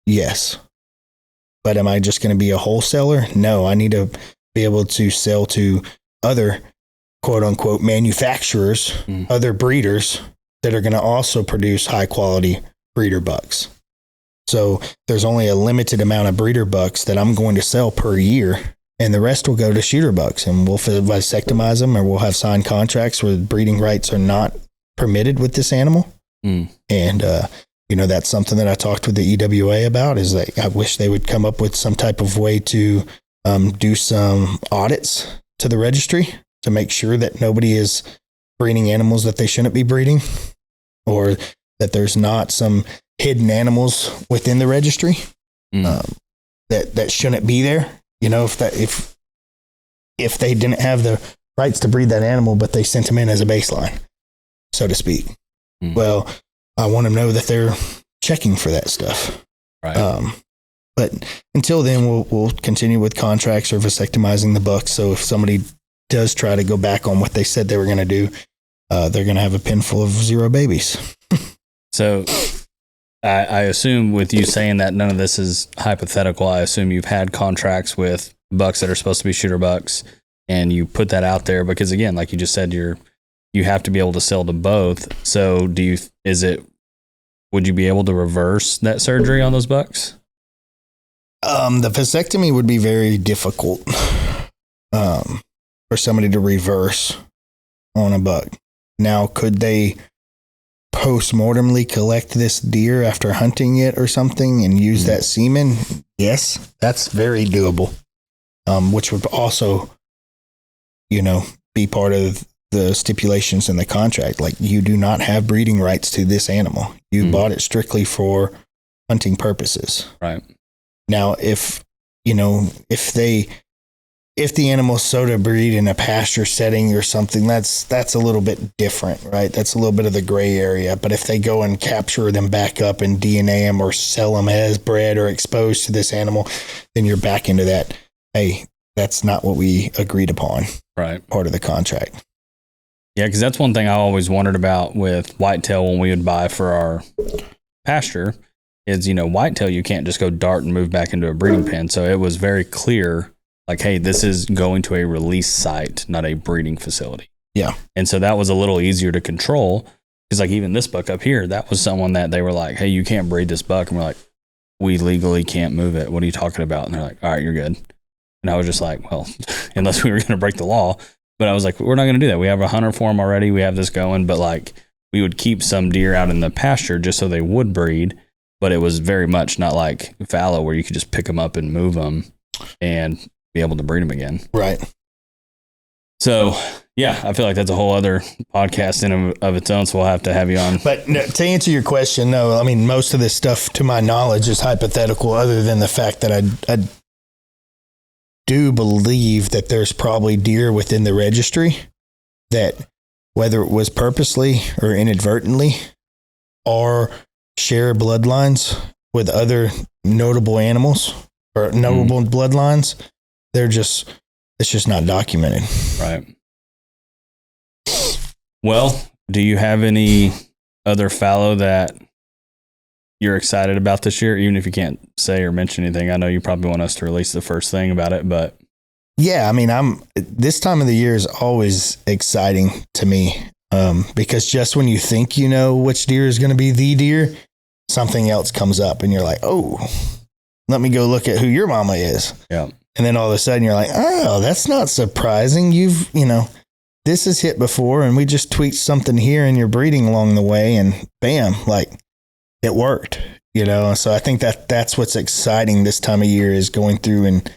Yes. But am I just going to be a wholesaler? No, I need to be able to sell to other quote unquote manufacturers, other breeders that are going to also produce high quality breeder bucks. So there's only a limited amount of breeder bucks that I'm going to sell per year, and the rest will go to shooter bucks, and we'll vasectomize them, or we'll have signed contracts where breeding rights are not permitted with this animal. And, you know, that's something that I talked with the EWA about, is that I wish they would come up with some type of way to do some audits to the registry to make sure that nobody is breeding animals that they shouldn't be breeding, or that there's not some hidden animals within the registry that shouldn't be there. You know, if they didn't have the rights to breed that animal, but they sent them in as a baseline, so to speak. Well, I want to know that they're checking for that stuff. Right. But until then, we'll continue with contracts or vasectomizing the bucks. So if somebody does try to go back on what they said they were going to do, they're going to have a pen full of 0 babies. So I assume with you saying that none of this is hypothetical, I assume you've had contracts with bucks that are supposed to be shooter bucks, and you put that out there because, again, like you just said, you have to be able to sell to both. So would you be able to reverse that surgery on those bucks? The vasectomy would be very difficult for somebody to reverse on a buck. Now, could they post-mortemly collect this deer after hunting it or something and use that semen? Yes, that's very doable, which would also, be part of the stipulations in the contract. Like, you do not have breeding rights to this animal. You bought it strictly for hunting purposes. Right. Now, if the animal's so to breed in a pasture setting or something, that's a little bit different, right? That's a little bit of the gray area. But if they go and capture them back up and DNA them or sell them as bred or exposed to this animal, then you're back into that. Hey, that's not what we agreed upon. Right. Part of the contract. Yeah, because that's one thing I always wondered about with whitetail when we would buy for our pasture is, whitetail, you can't just go dart and move back into a breeding pen. So it was very clear, like, hey, this is going to a release site, not a breeding facility. Yeah. And so that was a little easier to control because, like, even this buck up here, that was someone that they were like, hey, you can't breed this buck. And we're like, we legally can't move it. What are you talking about? And they're like, all right, you're good. And I was just like, well, unless we were going to break the law. But I was like, we're not going to do that. We have a hunter form already. We have this going. But, like, we would keep some deer out in the pasture just so they would breed. But it was very much not like fallow where you could just pick them up and move them and be able to breed them again. Right. So, yeah, I feel like that's a whole other podcast in of its own. So we'll have to have you on. But no, to answer your question, no, I mean, most of this stuff, to my knowledge, is hypothetical, other than the fact that I do believe that there's probably deer within the registry that, whether it was purposely or inadvertently, are share bloodlines with other notable animals or notable bloodlines. It's just not documented. Right. Well, do you have any other fallow that you're excited about this year? Even if you can't say or mention anything, I know you probably want us to release the first thing about it, but yeah, I mean, this time of the year is always exciting to me. Because just when you think you know which deer is going to be the deer, something else comes up and you're like, oh, let me go look at who your mama is. Yeah. And then all of a sudden you're like, oh, that's not surprising. This has hit before and we just tweaked something here in your breeding along the way and bam, like it worked, So I think that's what's exciting this time of year is going through and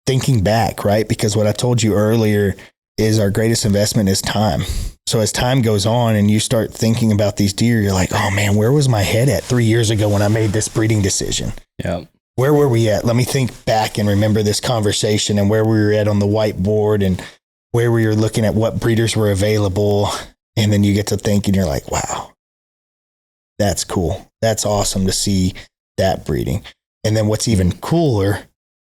thinking back, right? Because what I told you earlier is our greatest investment is time. So as time goes on and you start thinking about these deer, you're like, oh man, where was my head at 3 years ago when I made this breeding decision? Yeah. Where were we at? Let me think back and remember this conversation and where we were at on the whiteboard and where we were looking at what breeders were available. And then you get to think and you're like, wow, that's cool. That's awesome to see that breeding. And then what's even cooler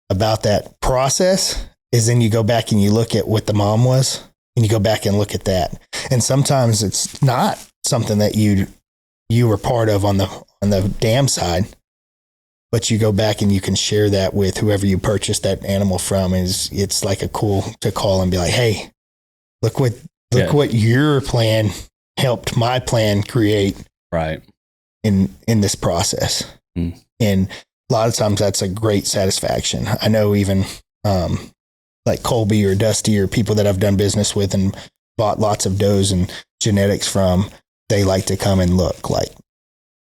about that process is then you go back and you look at what the mom was and you go back and look at that. And sometimes it's not something that you were part of on the dam side, but you go back and you can share that with whoever you purchased that animal from. It's like a cool to call and be like, hey, look what your plan helped my plan create. Right. In this process. And a lot of times that's a great satisfaction. I know even, like Colby or Dusty or people that I've done business with and bought lots of does and genetics from, they like to come and look like,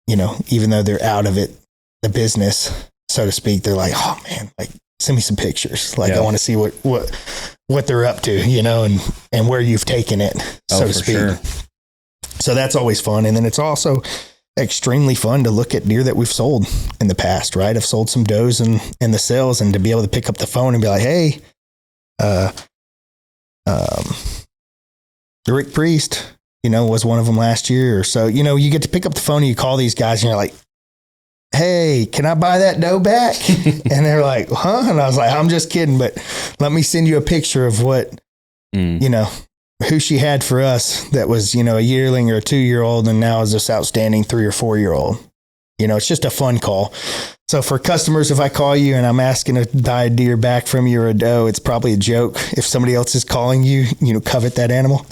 even though they're out of it, the business, so to speak, they're like, oh man, like send me some pictures. Like I want to see what they're up to, and where you've taken it, so to speak. Sure. So that's always fun. And then it's also extremely fun to look at deer that we've sold in the past, right? I've sold some does in the sales and to be able to pick up the phone and be like, hey, Rick Priest, was one of them last year or so. You get to pick up the phone and you call these guys and you're like, hey, can I buy that doe back? And they're like, huh? And I was like, I'm just kidding, but let me send you a picture of what, who she had for us that was, a yearling or a 2-year-old, and now is this outstanding 3 or 4-year-old. It's just a fun call. So for customers, if I call you and I'm asking to buy a deer back from you or a doe, it's probably a joke. If somebody else is calling you, covet that animal.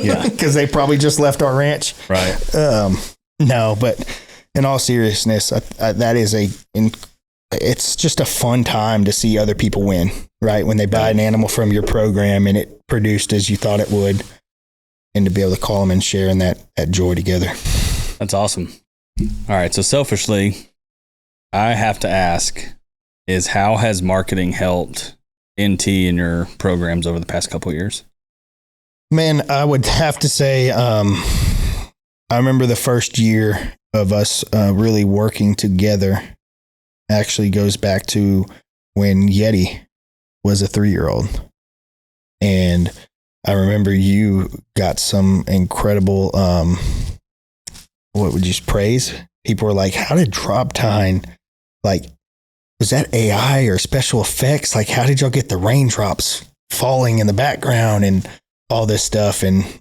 Yeah. Because they probably just left our ranch. Right. No, but in all seriousness, that is it's just a fun time to see other people win, right? When they buy an animal from your program and it produced as you thought it would, and to be able to call them and share in that joy together. That's awesome. All right. So selfishly, I have to ask is how has marketing helped NT in your programs over the past couple of years? Man, I would have to say, I remember the first year of us really working together actually goes back to when Yeti was a 3-year-old. And I remember you got some incredible, what would you praise? People were like, how did Droptine, was that AI or special effects? Like, how did y'all get the raindrops falling in the background and all this stuff? And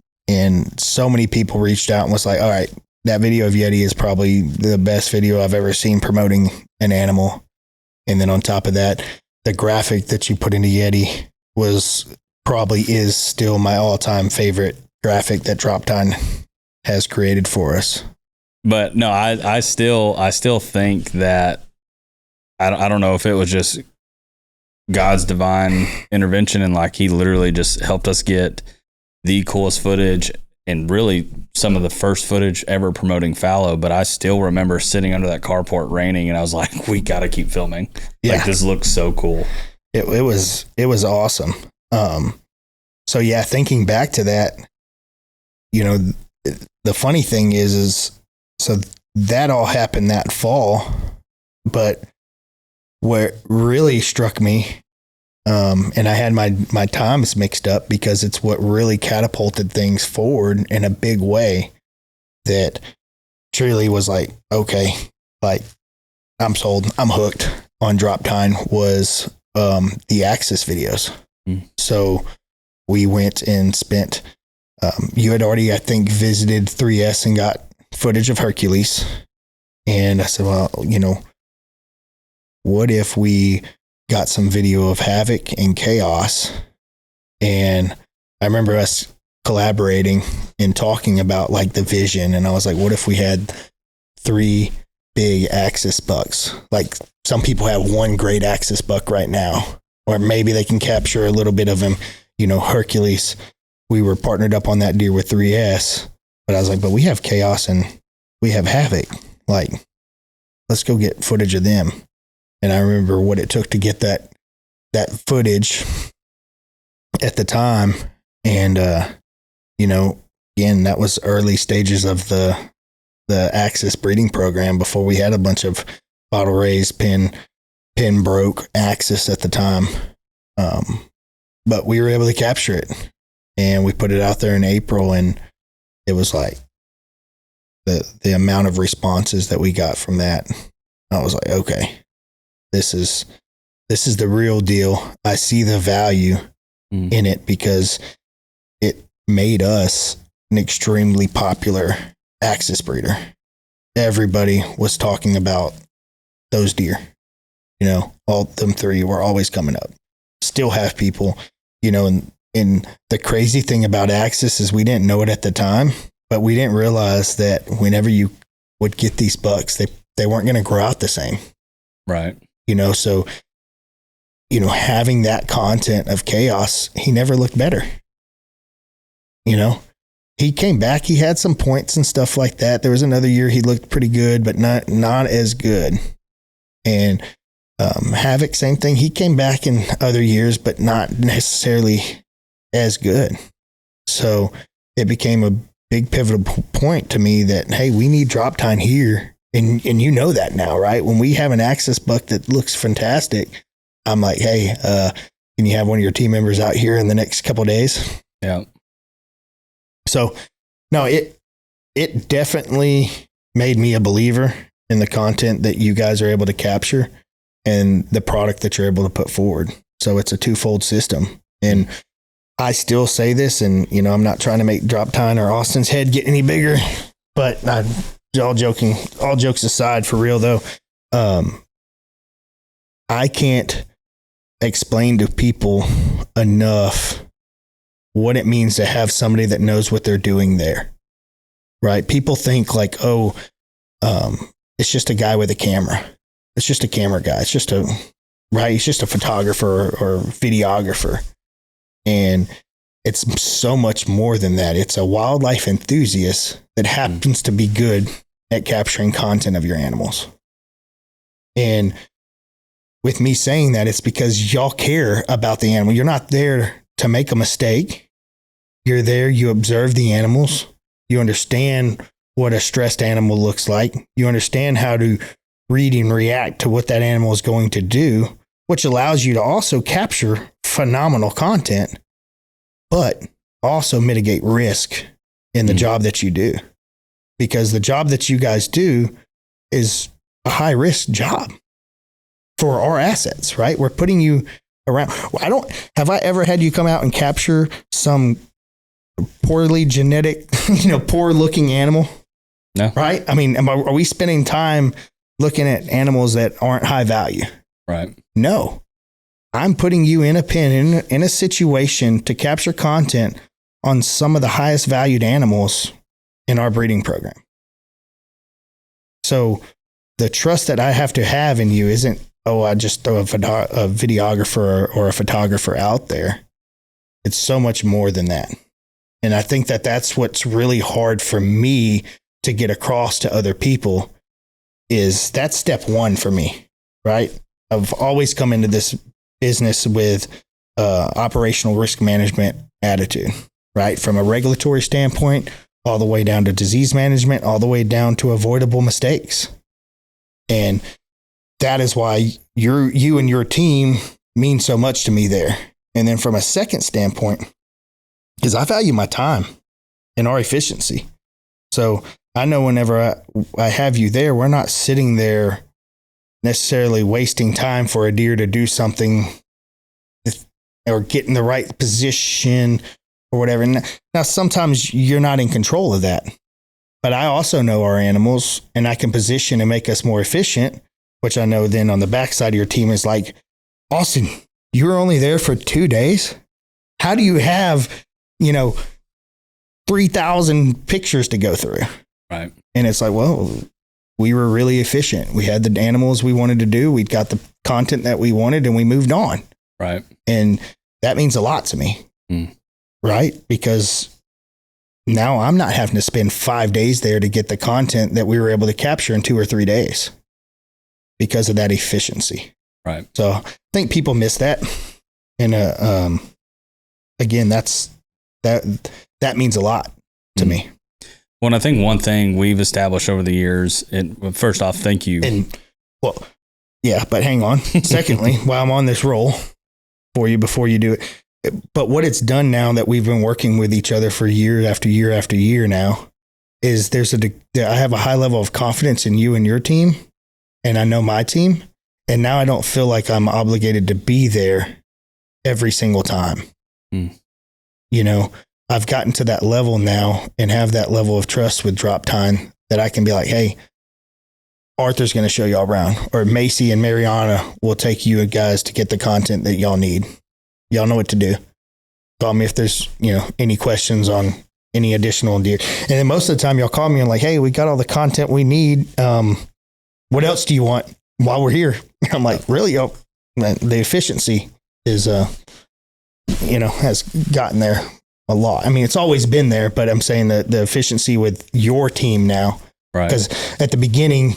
so many people reached out and was like, all right, that video of Yeti is probably the best video I've ever seen promoting an animal. And then on top of that, the graphic that you put into Yeti is still my all-time favorite graphic that Droptine has created for us. But no, I still think that I don't know if it was just God's divine intervention and he literally just helped us get the coolest footage and really some of the first footage ever promoting Fallow. But I still remember sitting under that carport raining and I was like, we got to keep filming. Yeah. This looks so cool. It was awesome. So yeah, thinking back to that, the funny thing is so that all happened that fall, but what really struck me, and I had my times mixed up because it's what really catapulted things forward in a big way that truly was like, okay, I'm sold, I'm hooked on Droptine was the Axis videos. So we went and spent, you had already, I think, visited 3S and got footage of Hercules. And I said, well, what if we got some video of Havoc and Chaos? And I remember us collaborating and talking about the vision. And I was like, what if we had 3 big Axis bucks? Some people have one great Axis buck right now, or maybe they can capture a little bit of him. Hercules, we were partnered up on that deer with 3S, but I was like, but we have Chaos and we have Havoc. Let's go get footage of them. And I remember what it took to get that footage at the time. And, again, that was early stages of the Axis breeding program before we had a bunch of bottle raised pin broke Axis at the time. But we were able to capture it and we put it out there in April, and it was the amount of responses that we got from that. I was like, okay, this is the real deal. I see the value in it because it made us an extremely popular Axis breeder. Everybody was talking about those deer. All them 3 were always coming up. Still have people, and the crazy thing about Axis is we didn't know it at the time, but we didn't realize that whenever you would get these bucks, they weren't going to grow out the same. Right. So, having that content of Chaos, he never looked better. He came back, he had some points and stuff like that. There was another year he looked pretty good, but not as good. And Havoc, same thing. He came back in other years, but not necessarily as good. So it became a big pivotal point to me that, hey, we need Droptine here. And that now, right? When we have an Axis buck that looks fantastic, I'm like, hey, can you have one of your team members out here in the next couple of days? Yeah. So no, it definitely made me a believer. in the content that you guys are able to capture and the product that you're able to put forward. So it's a twofold system. And I still say this, and I'm not trying to make Droptine or Austin's head get any bigger, but all jokes aside, for real though, I can't explain to people enough what it means to have somebody that knows what they're doing there, right? People think like, it's just a guy with a camera. It's just a camera guy. It's just he's just a photographer or videographer. And it's so much more than that. It's a wildlife enthusiast that happens to be good at capturing content of your animals. And with me saying that, it's because y'all care about the animal. You're not there to make a mistake. You're there, you observe the animals. You understand what a stressed animal looks like. You understand how to read and react to what that animal is going to do, which allows you to also capture phenomenal content, but also mitigate risk in the job that you do. Because the job that you guys do is a high risk job for our assets, right? We're putting you around. Have I ever had you come out and capture some poorly genetic, poor looking animal? No. Right? I mean, are we spending time looking at animals that aren't high value? Right. No. I'm putting you in a pen, in a situation to capture content on some of the highest valued animals in our breeding program. So the trust that I have to have in you isn't, I just throw a videographer or a photographer out there. It's so much more than that. And I think that that's what's really hard for me to get across to other people, is that's step one for me, right? I've always come into this business with operational risk management attitude, right? From a regulatory standpoint, all the way down to disease management, all the way down to avoidable mistakes. And that is why you and your team mean so much to me there. And then from a second standpoint, is I value my time and our efficiency. So I know whenever I have you there, we're not sitting there necessarily wasting time for a deer to do something or get in the right position or whatever. Now, sometimes you're not in control of that, but I also know our animals and I can position and make us more efficient, which I know then on the backside of your team is like, Austin, you were only there for 2 days. How do you have, 3,000 pictures to go through? Right. And it's like, well, we were really efficient. We had the animals we wanted to do. We got the content that we wanted and we moved on. Right. And that means a lot to me. Right. Because now I'm not having to spend 5 days there to get the content that we were able to capture in 2 or 3 days because of that efficiency. Right. So I think people miss that. And again, that means a lot to me. Well, I think one thing we've established over the years, and first off, thank you. And well, yeah, but hang on. Secondly, while I'm on this roll for you before you do it, but what it's done now that we've been working with each other for year after year after year now is I have a high level of confidence in you and your team, and I know my team, and now I don't feel like I'm obligated to be there every single time. I've gotten to that level now and have that level of trust with Droptine that I can be like, hey, Arthur's going to show y'all around, or Macy and Mariana will take you guys to get the content that y'all need. Y'all know what to do. Call me if there's, any questions on any additional deer. And then most of the time y'all call me and like, hey, we got all the content we need. What else do you want while we're here? I'm like, really? Oh, the efficiency is, has gotten there a lot. I mean, it's always been there, but I'm saying that the efficiency with your team now, right? Because at the beginning,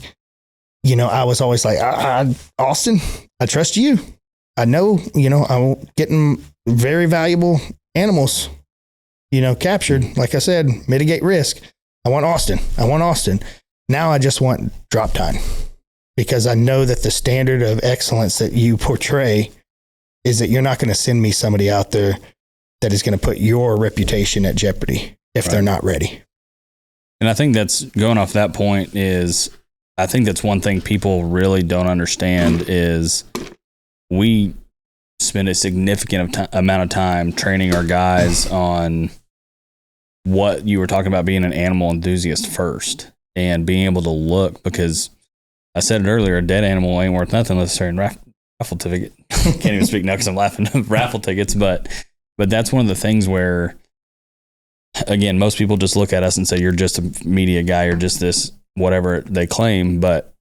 I was always like, Austin, I trust you. I know, I'm getting very valuable animals, captured. Like I said, mitigate risk. I want Austin. Now I just want Droptine because I know that the standard of excellence that you portray is that you're not going to send me somebody out there that is going to put your reputation at jeopardy if they're not ready. And I think that's going off that point is I think that's one thing people really don't understand is we spend a significant amount of time training our guys on what you were talking about, being an animal enthusiast first and being able to look, because I said it earlier, a dead animal ain't worth nothing unless they're in raffle ticket. Can't even speak now because I'm laughing at raffle tickets, but that's one of the things where, again, most people just look at us and say, you're just a media guy, or just this, whatever they claim, but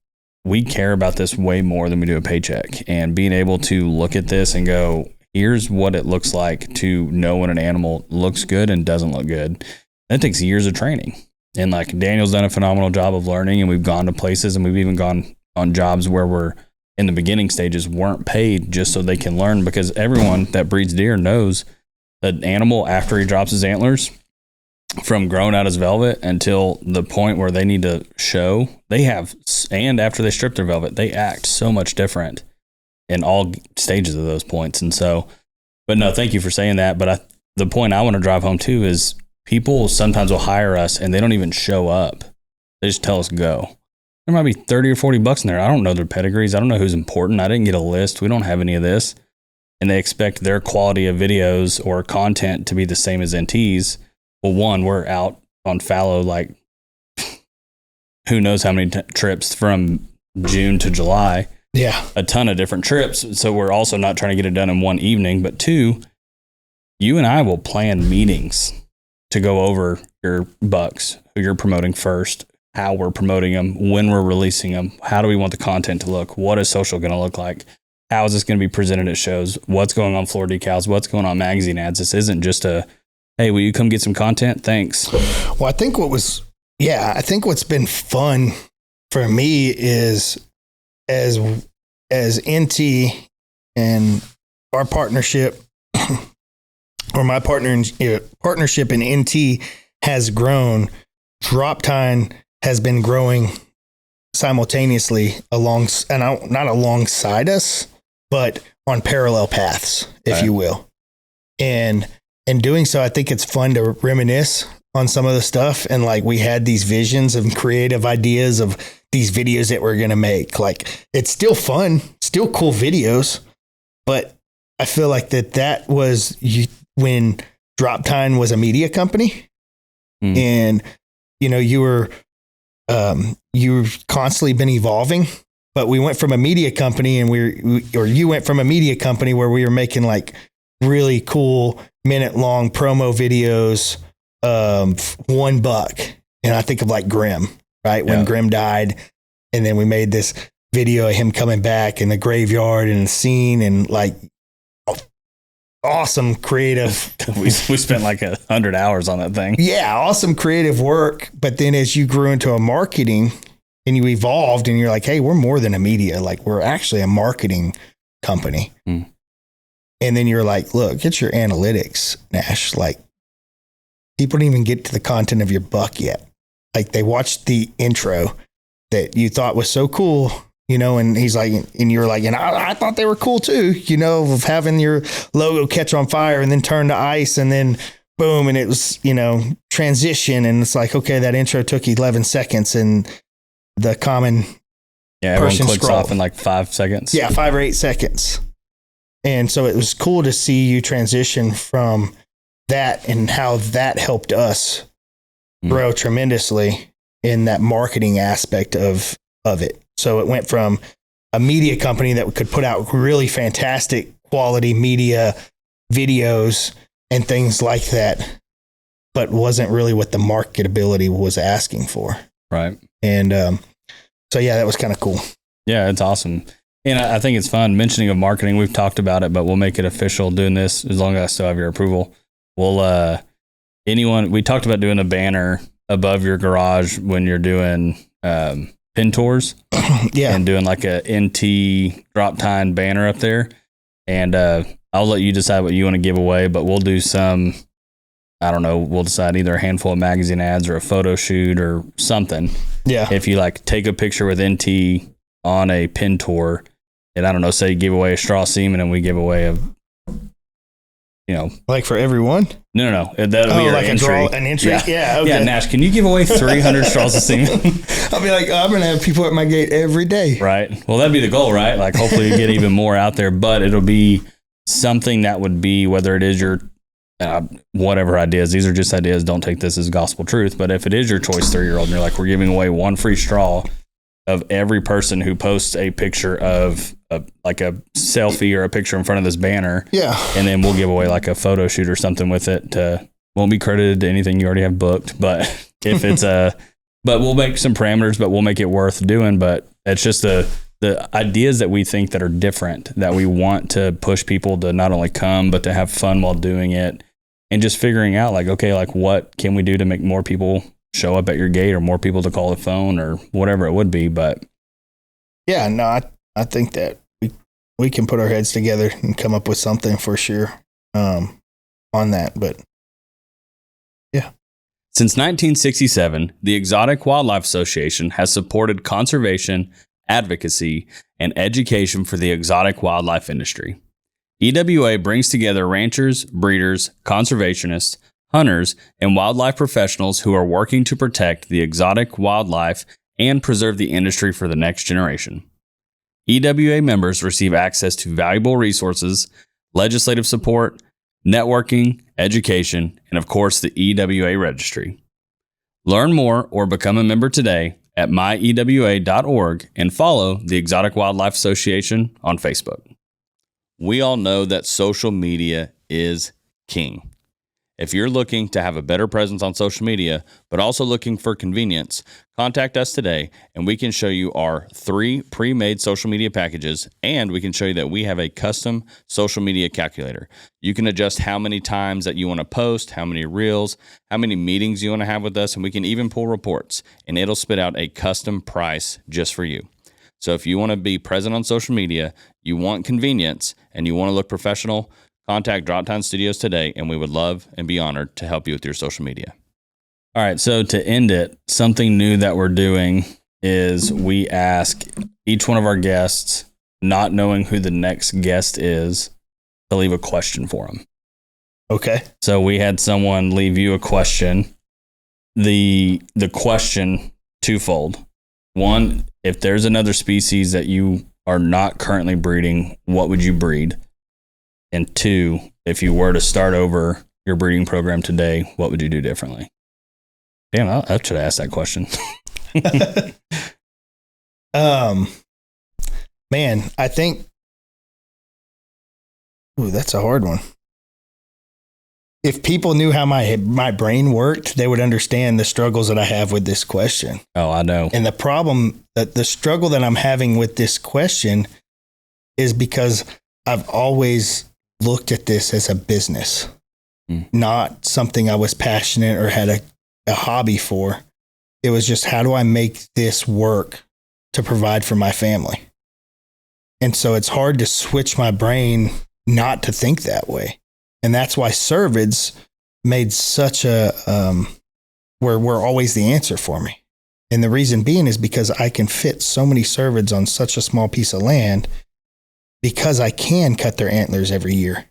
we care about this way more than we do a paycheck. And being able to look at this and go, here's what it looks like to know when an animal looks good and doesn't look good. That takes years of training. And like Daniel's done a phenomenal job of learning, and we've gone to places and we've even gone on jobs where we're in the beginning stages weren't paid just so they can learn, because everyone that breeds deer knows an animal after he drops his antlers, from growing out his velvet until the point where they need to show, and after they strip their velvet, they act so much different in all stages of those points. And so, but no, thank you for saying that. But the point I want to drive home too is people sometimes will hire us and they don't even show up. They just tell us go. There might be 30 or 40 bucks in there. I don't know their pedigrees. I don't know who's important. I didn't get a list. We don't have any of this. And they expect their quality of videos or content to be the same as NT's. Well, one, we're out on fallow like who knows how many trips from June to July. Yeah. A ton of different trips. So we're also not trying to get it done in one evening. But two, you and I will plan meetings to go over your bucks, who you're promoting first, how we're promoting them, when we're releasing them, how do we want the content to look, what is social going to look like, how is this going to be presented at shows, what's going on floor decals, what's going on magazine ads. This isn't just a, hey, will you come get some content? Thanks. Well, I think what's been fun for me is as NT and our partnership, or my partnership in NT has grown. Droptine has been growing simultaneously not alongside us, but on parallel paths, if you will. And in doing so, I think it's fun to reminisce on some of the stuff. And like, we had these visions and creative ideas of these videos that we're going to make. Like, it's still fun, still cool videos, but I feel like that was when Droptine was a media company, and you've constantly been evolving. But we went from a media company, and you went from a media company where we were making like really cool minute-long promo videos, $1. And I think of like Grimm, right? When Grimm died, and then we made this video of him coming back in the graveyard and the scene, and like awesome creative. we spent like 100 hours on that thing. Yeah, awesome creative work. But then as you grew into a marketing and you evolved, and you're like, hey, we're more than a media. Like, we're actually a marketing company. And then you're like, look, get your analytics, Nash. Like, people didn't even get to the content of your buck yet. Like, they watched the intro that you thought was so cool, and he's like, and you're like, and I thought they were cool too, of having your logo catch on fire and then turn to ice, and then boom, and it was, transition. And it's like, okay, that intro took 11 seconds, and the common everyone clicks off in like 5 seconds. Yeah, 5 or 8 seconds. And so it was cool to see you transition from that, and how that helped us grow tremendously in that marketing aspect of it. So it went from a media company that could put out really fantastic quality media videos and things like that, but wasn't really what the marketability was asking for. Right. And so, yeah, that was kind of cool. Yeah, it's awesome. And I think it's fun. Mentioning of marketing, we've talked about it, but we'll make it official doing this as long as I still have your approval. We'll, we talked about doing a banner above your garage when you're doing pin tours. Yeah. And doing like a NT Droptine banner up there. And I'll let you decide what you want to give away, but we'll do some, I don't know, we'll decide either a handful of magazine ads or a photo shoot or something. Yeah. If you like take a picture with NT on a pin tour, and I don't know, say you give away a straw semen and we give away Like for everyone? No. That'll be your like entry. an entry? Yeah. Okay. Yeah, Nash, can you give away 300 straws of semen? I'll be like, I'm going to have people at my gate every day. Right. Well, that'd be the goal, right? Like hopefully you get even more out there, but it'll be something that would be, whether it is your whatever ideas, these are just ideas. Don't take this as gospel truth. But if it is your choice 3-year-old and you're like, we're giving away one free straw of every person who posts a picture of like a selfie or a picture in front of this banner. Yeah. And then we'll give away like a photo shoot or something with it. Won't be credited to anything you already have booked. But if it's but we'll make some parameters, but we'll make it worth doing. But it's just the ideas that we think that are different, that we want to push people to not only come, but to have fun while doing it. And just figuring out like, okay, like what can we do to make more people show up at your gate or more people to call the phone or whatever it would be. But yeah, no, I think that we can put our heads together and come up with something for sure on that. But yeah. Since 1967, the Exotic Wildlife Association has supported conservation, advocacy, and education for the exotic wildlife industry. EWA brings together ranchers, breeders, conservationists, hunters, and wildlife professionals who are working to protect the exotic wildlife and preserve the industry for the next generation. EWA members receive access to valuable resources, legislative support, networking, education, and of course the EWA registry. Learn more or become a member today at myewa.org and follow the Exotic Wildlife Association on Facebook. We all know that social media is king. If you're looking to have a better presence on social media, but also looking for convenience, contact us today and we can show you our 3 pre-made social media packages, and we can show you that we have a custom social media calculator. You can adjust how many times that you want to post, how many reels, how many meetings you want to have with us, and we can even pull reports, and it'll spit out a custom price just for you. So if you want to be present on social media, you want convenience, and you want to look professional, contact Droptine Studios today, and we would love and be honored to help you with your social media. All right, so to end it, something new that we're doing is we ask each one of our guests, not knowing who the next guest is, to leave a question for them. Okay. So we had someone leave you a question. The question, twofold. One, if there's another species that you are not currently breeding, what would you breed? And 2, if you were to start over your breeding program today, what would you do differently? Damn, I should have asked that question. Man, I think, that's a hard one. If people knew how my brain worked, they would understand the struggles that I have with this question. Oh, I know. And the struggle that I'm having with this question is because I've always looked at this as a business, not something I was passionate or had a hobby for. It was just, how do I make this work to provide for my family? And so it's hard to switch my brain not to think that way. And that's why cervids made such were always the answer for me. And the reason being is because I can fit so many cervids on such a small piece of land, because I can cut their antlers every year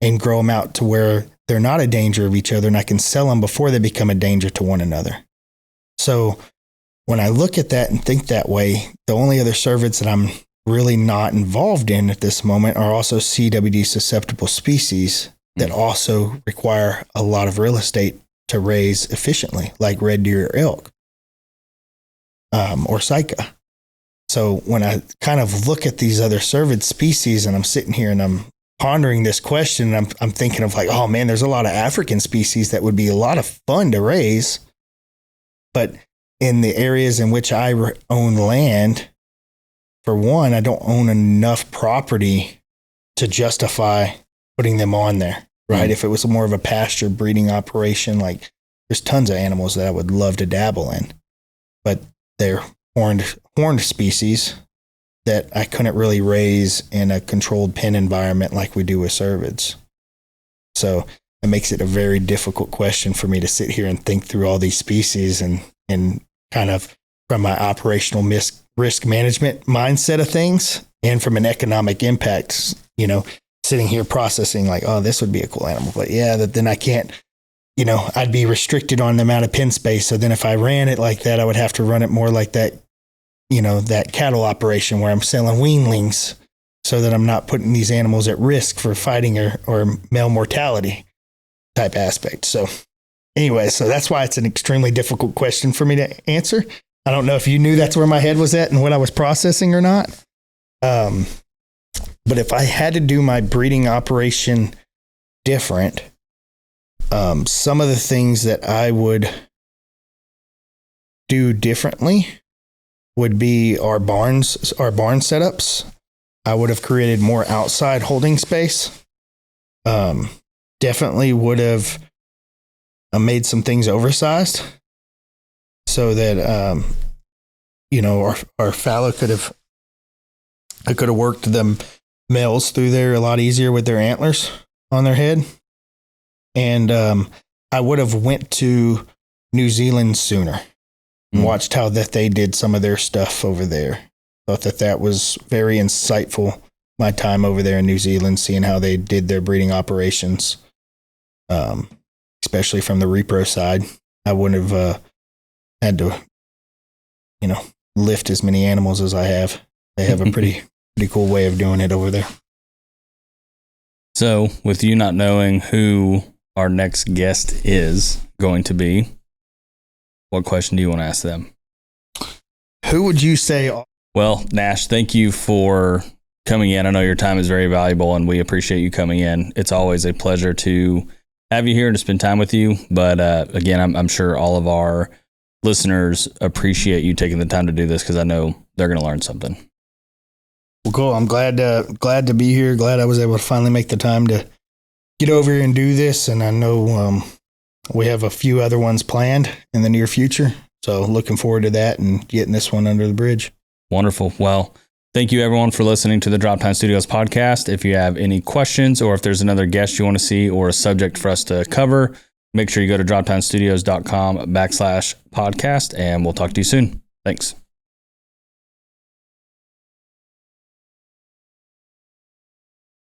and grow them out to where they're not a danger of each other, and I can sell them before they become a danger to one another. So when I look at that and think that way, the only other cervids that I'm really not involved in at this moment are also CWD susceptible species that also require a lot of real estate to raise efficiently, like red deer or elk, or sika. So when I kind of look at these other cervid species and I'm sitting here and I'm pondering this question, and I'm thinking of like, oh man, there's a lot of African species that would be a lot of fun to raise. But in the areas in which I own land, for one, I don't own enough property to justify putting them on there, right? If it was more of a pasture breeding operation, like there's tons of animals that I would love to dabble in, but they're horned species that I couldn't really raise in a controlled pen environment like we do with cervids. So it makes it a very difficult question for me to sit here and think through all these species and kind of from my operational risk management mindset of things, and from an economic impact, sitting here processing like, oh, this would be a cool animal. But yeah, then I can't, I'd be restricted on the amount of pen space. So then if I ran it like that, I would have to run it more like that, that cattle operation where I'm selling weanlings so that I'm not putting these animals at risk for fighting or male mortality type aspect. So anyway, so that's why it's an extremely difficult question for me to answer. I don't know if you knew that's where my head was at and what I was processing or not. But if I had to do my breeding operation different, some of the things that I would do differently would be our barn setups. I would have created more outside holding space. Definitely would have made some things oversized so that, our fallow I could have worked the males through there a lot easier with their antlers on their head. And I would have went to New Zealand sooner and watched how that they did some of their stuff over there. Thought that was very insightful, my time over there in New Zealand, seeing how they did their breeding operations, especially from the repro side. I wouldn't have had to, lift as many animals as I have. They have a pretty cool way of doing it over there. So, with you not knowing who our next guest is going to be, what question do you want to ask them? Who would you say? Well, Nash, thank you for coming in. I know your time is very valuable and we appreciate you coming in. It's always a pleasure to have you here and to spend time with you. But again, I'm sure all of our listeners appreciate you taking the time to do this because I know they're going to learn something. Well, cool. I'm glad to be here. Glad I was able to finally make the time to get over here and do this. And I know we have a few other ones planned in the near future. So looking forward to that and getting this one under the bridge. Wonderful. Well, thank you everyone for listening to the Droptine Studios podcast. If you have any questions or if there's another guest you want to see or a subject for us to cover, make sure you go to droptinestudios.com/podcast and we'll talk to you soon. Thanks.